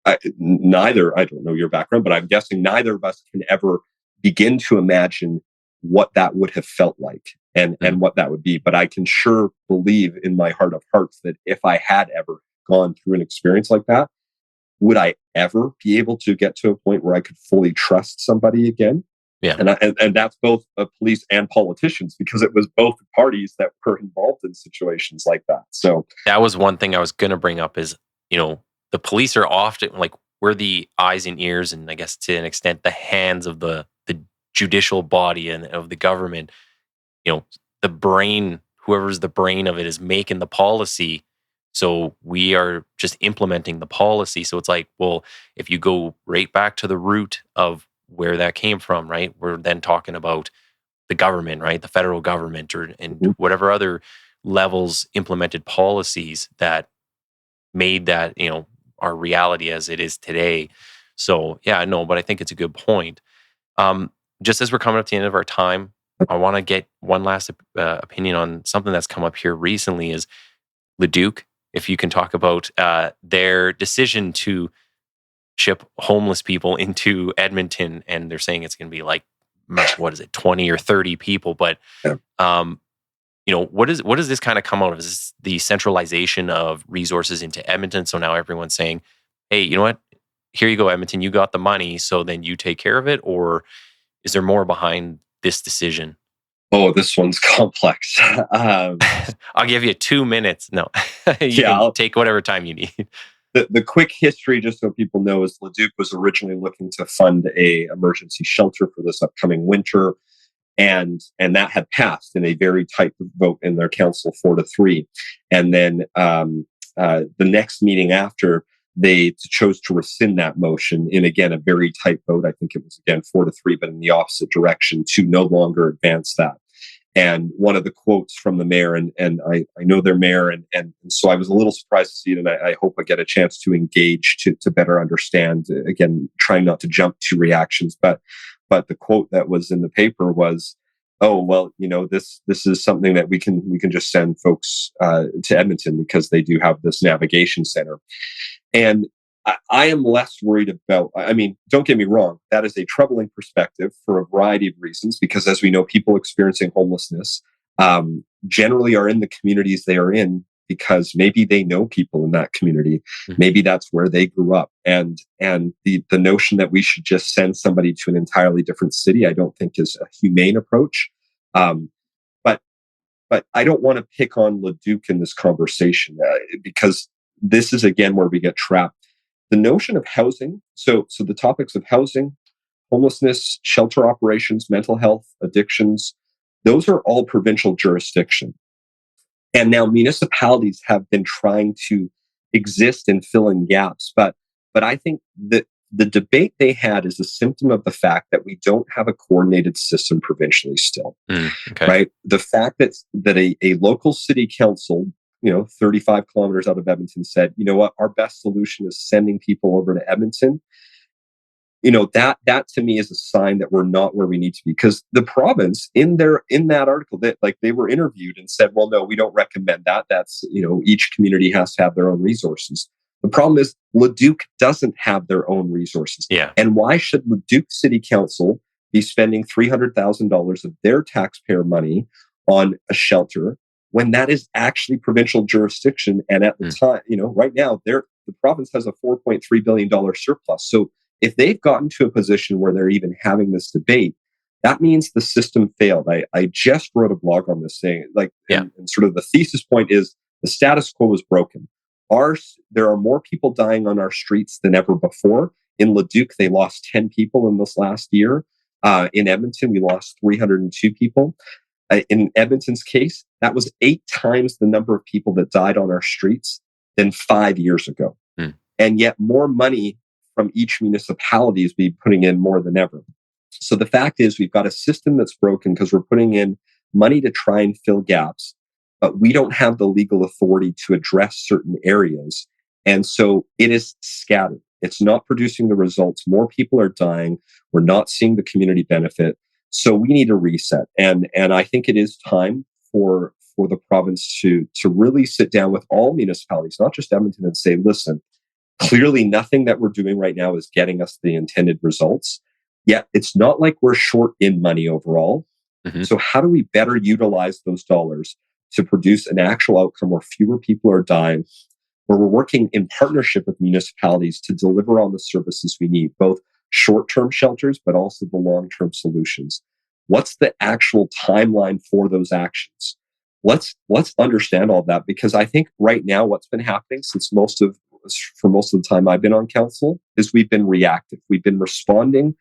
I don't know your background, but I'm guessing neither of us can ever begin to imagine what that would have felt like and what that would be. But I can sure believe in my heart of hearts that if I had ever gone through an experience like that, would I ever be able to get to a point where I could fully trust somebody again? Yeah. And that's both police and politicians, because it was both parties that were involved in situations like that. So That was one thing I was going to bring up is, the police are often like, we're the eyes and ears, and I guess to an extent, the hands of the judicial body and of the government. The brain, whoever's the brain of it, is making the policy. So we are just implementing the policy. So it's like, well, if you go right back to the root of where that came from, right? We're then talking about the government, right? The federal government and whatever other levels implemented policies that made that, our reality as it is today. So yeah, no, but I think it's a good point. Um, just as we're coming up to the end of our time, I want to get one last opinion on something that's come up here recently is Leduc. If you can talk about their decision to ship homeless people into Edmonton, and they're saying it's going to be like, what is it, 20 or 30 people? But yeah. what does this kind of come out of? Is this the centralization of resources into Edmonton? So now everyone's saying, hey, you know what? Here you go, Edmonton. You got the money, so then you take care of it. Or is there more behind this decision? Oh, this one's complex. I'll give you 2 minutes. No, I'll take whatever time you need. The quick history, just so people know, is Leduc was originally looking to fund a emergency shelter for this upcoming winter, and that had passed in a very tight vote in their council, 4-3. And then the next meeting after, they chose to rescind that motion in, again, a very tight vote. I think it was, again, 4-3, but in the opposite direction, to no longer advance that. And one of the quotes from the mayor, and I know their mayor, and so I was a little surprised to see it, and I hope I get a chance to engage to better understand. Again, trying not to jump to reactions, but the quote that was in the paper was, "Oh, well, this is something that we can just send folks to Edmonton because they do have this navigation center." And I am less worried about, I mean, don't get me wrong, that is a troubling perspective for a variety of reasons, because as we know, people experiencing homelessness generally are in the communities they are in because maybe they know people in that community. Mm-hmm. Maybe that's where they grew up. And the notion that we should just send somebody to an entirely different city, I don't think is a humane approach. But I don't want to pick on Leduc in this conversation because this is, again, where we get trapped. The notion of housing, so the topics of housing, homelessness, shelter operations, mental health, addictions, those are all provincial jurisdiction. And now municipalities have been trying to exist and fill in gaps. But I think that the debate they had is a symptom of the fact that we don't have a coordinated system provincially still. Okay. Right? The fact that a local city council, 35 kilometers out of Edmonton said, you know what, our best solution is sending people over to Edmonton. That to me is a sign that we're not where we need to be, because the province in that article, that they were interviewed and said, well, no, we don't recommend that. That's, each community has to have their own resources. The problem is Leduc doesn't have their own resources. Yeah. And why should Leduc City Council be spending $300,000 of their taxpayer money on a shelter when that is actually provincial jurisdiction? And at the time, right now, the province has a $4.3 billion surplus. So if they've gotten to a position where they're even having this debate, that means the system failed. I just wrote a blog on this saying, like, and sort of the thesis point is the status quo was broken. There are more people dying on our streets than ever before. In Leduc, they lost 10 people in this last year. In Edmonton, we lost 302 people. In Edmonton's case, that was 8 times the number of people that died on our streets than 5 years ago. And yet more money from each municipality is being putting in more than ever. So the fact is we've got a system that's broken because we're putting in money to try and fill gaps, but we don't have the legal authority to address certain areas. And so it is scattered. It's not producing the results. More people are dying. We're not seeing the community benefit. So we need a reset. And I think it is time for the province to really sit down with all municipalities, not just Edmonton, and say, listen, clearly nothing that we're doing right now is getting us the intended results. Yet it's not like we're short in money overall. So how do we better utilize those dollars to produce an actual outcome where fewer people are dying, where we're working in partnership with municipalities to deliver on the services we need, both short-term shelters, but also the long-term solutions? What's the actual timeline for those actions? Let's understand all that, because I think right now what's been happening for most of the time I've been on council is we've been reactive. We've been responding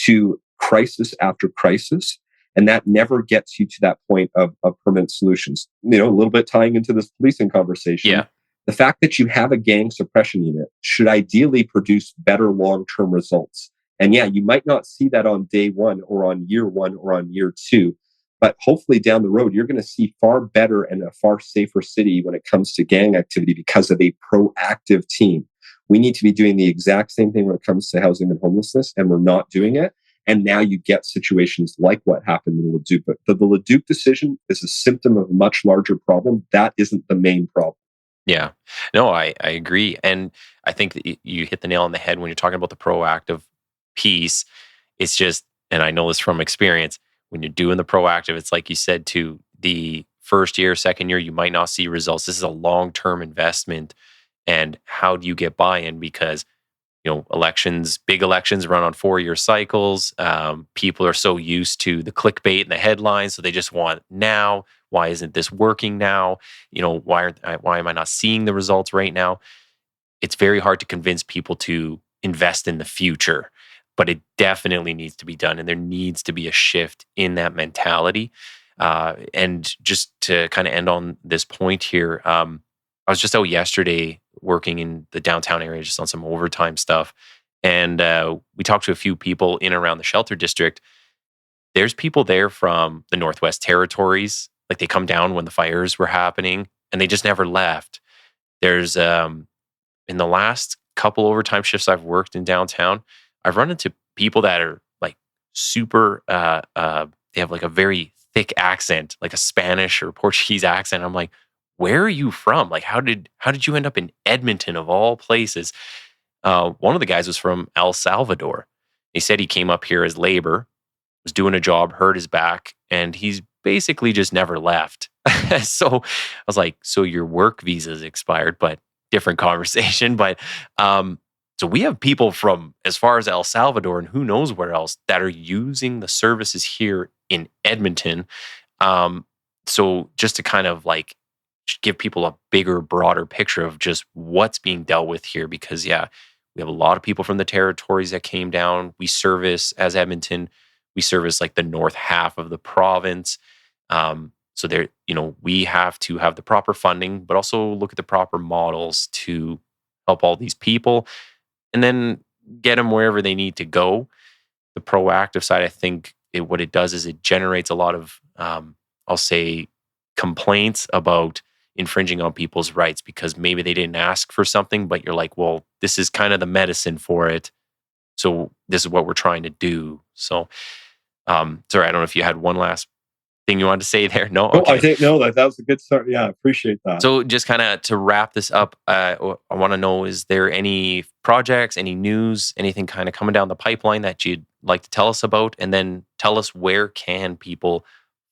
to crisis after crisis, and that never gets you to that point of permanent solutions. A little bit tying into this policing conversation. Yeah. The fact that you have a gang suppression unit should ideally produce better long-term results. And you might not see that on day one or on year 1 or on year 2, but hopefully down the road, you're going to see far better and a far safer city when it comes to gang activity because of a proactive team. We need to be doing the exact same thing when it comes to housing and homelessness, and we're not doing it. And now you get situations like what happened in Leduc. But the Leduc decision is a symptom of a much larger problem. That isn't the main problem. Yeah. No, I agree. And I think that you hit the nail on the head when you're talking about the proactive piece. It's just, and I know this from experience, when you're doing the proactive, it's like you said, to the first year, second year, you might not see results. This is a long-term investment. And how do you get buy-in? Because big elections run on 4-year cycles. People are so used to the clickbait and the headlines, so they just want now. Why isn't this working now? Why am I not seeing the results right now? It's very hard to convince people to invest in the future, but it definitely needs to be done, and there needs to be a shift in that mentality. And just to kind of end on this point here, I was just out yesterday working in the downtown area, just on some overtime stuff. And we talked to a few people in and around the shelter district. There's people there from the Northwest Territories. Like, they come down when the fires were happening and they just never left. There's, in the last couple overtime shifts I've worked in downtown, I've run into people that are like super, they have like a very thick accent, like a Spanish or Portuguese accent. I'm like, where are you from? Like, how did you end up in Edmonton of all places? One of the guys was from El Salvador. He said he came up here as labor, was doing a job, hurt his back, and he's basically just never left. So I was like, so your work visa's expired, but different conversation. But so we have people from as far as El Salvador and who knows where else that are using the services here in Edmonton. So just to kind of like give people a bigger, broader picture of just what's being dealt with here, because we have a lot of people from the territories that came down. We service, as Edmonton, we service like the north half of the province. So there, we have to have the proper funding, but also look at the proper models to help all these people and then get them wherever they need to go. The proactive side, I think what it does is it generates a lot of, I'll say, complaints about infringing on people's rights because maybe they didn't ask for something, but you're like, well, this is kind of the medicine for it. So this is what we're trying to do. So, sorry, I don't know if you had one last thing you wanted to say there. No, okay. I think that was a good start. Yeah, I appreciate that. So just kind of to wrap this up, I want to know, is there any projects, any news, anything kind of coming down the pipeline that you'd like to tell us about? And then tell us, where can people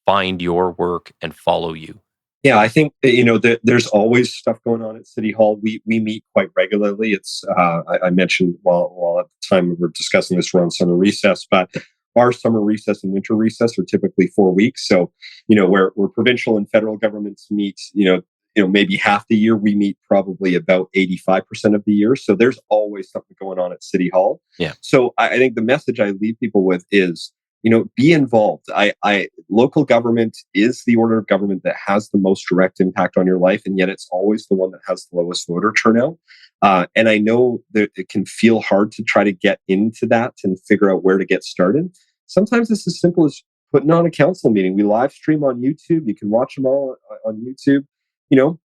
find your work and follow you? Yeah, I think there's always stuff going on at City Hall. We meet quite regularly. It's I mentioned while at the time we were discussing this, we're on summer recess, but our summer recess and winter recess are typically 4 weeks. So, where provincial and federal governments meet, maybe half the year, we meet probably about 85% of the year. So there's always something going on at City Hall. Yeah. So I think the message I leave people with is, be involved. Local government is the order of government that has the most direct impact on your life, and yet it's always the one that has the lowest voter turnout. And I know that it can feel hard to try to get into that and figure out where to get started. Sometimes it's as simple as putting on a council meeting. We live stream on YouTube. You can watch them all on YouTube.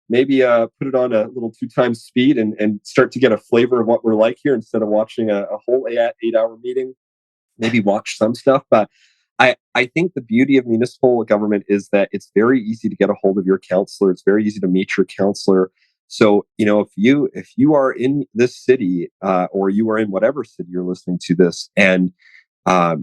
Maybe put it on a little 2 times speed and start to get a flavor of what we're like here instead of watching a whole 8-hour meeting. Maybe watch some stuff. But I think the beauty of municipal government is that it's very easy to get a hold of your councillor. It's very easy to meet your councillor. So, if you are in this city or you are in whatever city you're listening to this and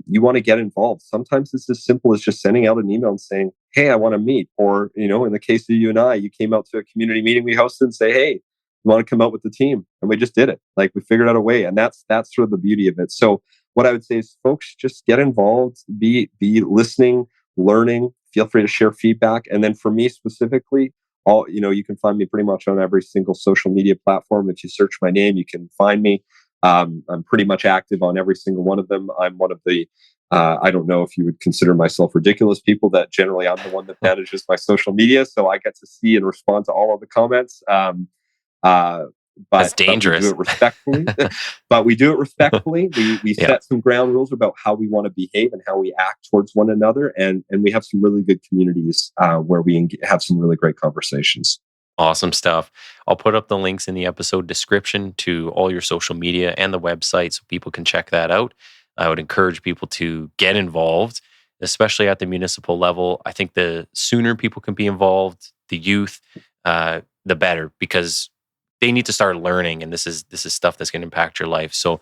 you want to get involved, sometimes it's as simple as just sending out an email and saying, hey, I want to meet. Or, in the case of you and I, you came out to a community meeting we hosted and say, hey, you want to come out with the team? And we just did it. Like, we figured out a way. And that's sort of the beauty of it. So what I would say is, folks, just get involved, be listening, learning, feel free to share feedback. And then for me specifically, you can find me pretty much on every single social media platform. If you search my name, you can find me. I'm pretty much active on every single one of them. I'm one of the, I don't know if you would consider myself ridiculous people, that generally I'm the one that manages my social media. So I get to see and respond to all of the comments. That's dangerous. But we do it respectfully. We set some ground rules about how we want to behave and how we act towards one another. And we have some really good communities where we have some really great conversations. Awesome stuff. I'll put up the links in the episode description to all your social media and the website so people can check that out. I would encourage people to get involved, especially at the municipal level. I think the sooner people can be involved, the youth, the better, because they need to start learning, and this is stuff that's going to impact your life. So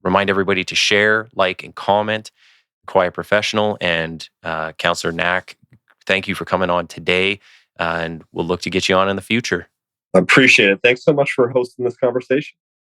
remind everybody to share, like, and comment. Quiet Professional and Councillor Knack, thank you for coming on today, and we'll look to get you on in the future. I appreciate it. Thanks so much for hosting this conversation.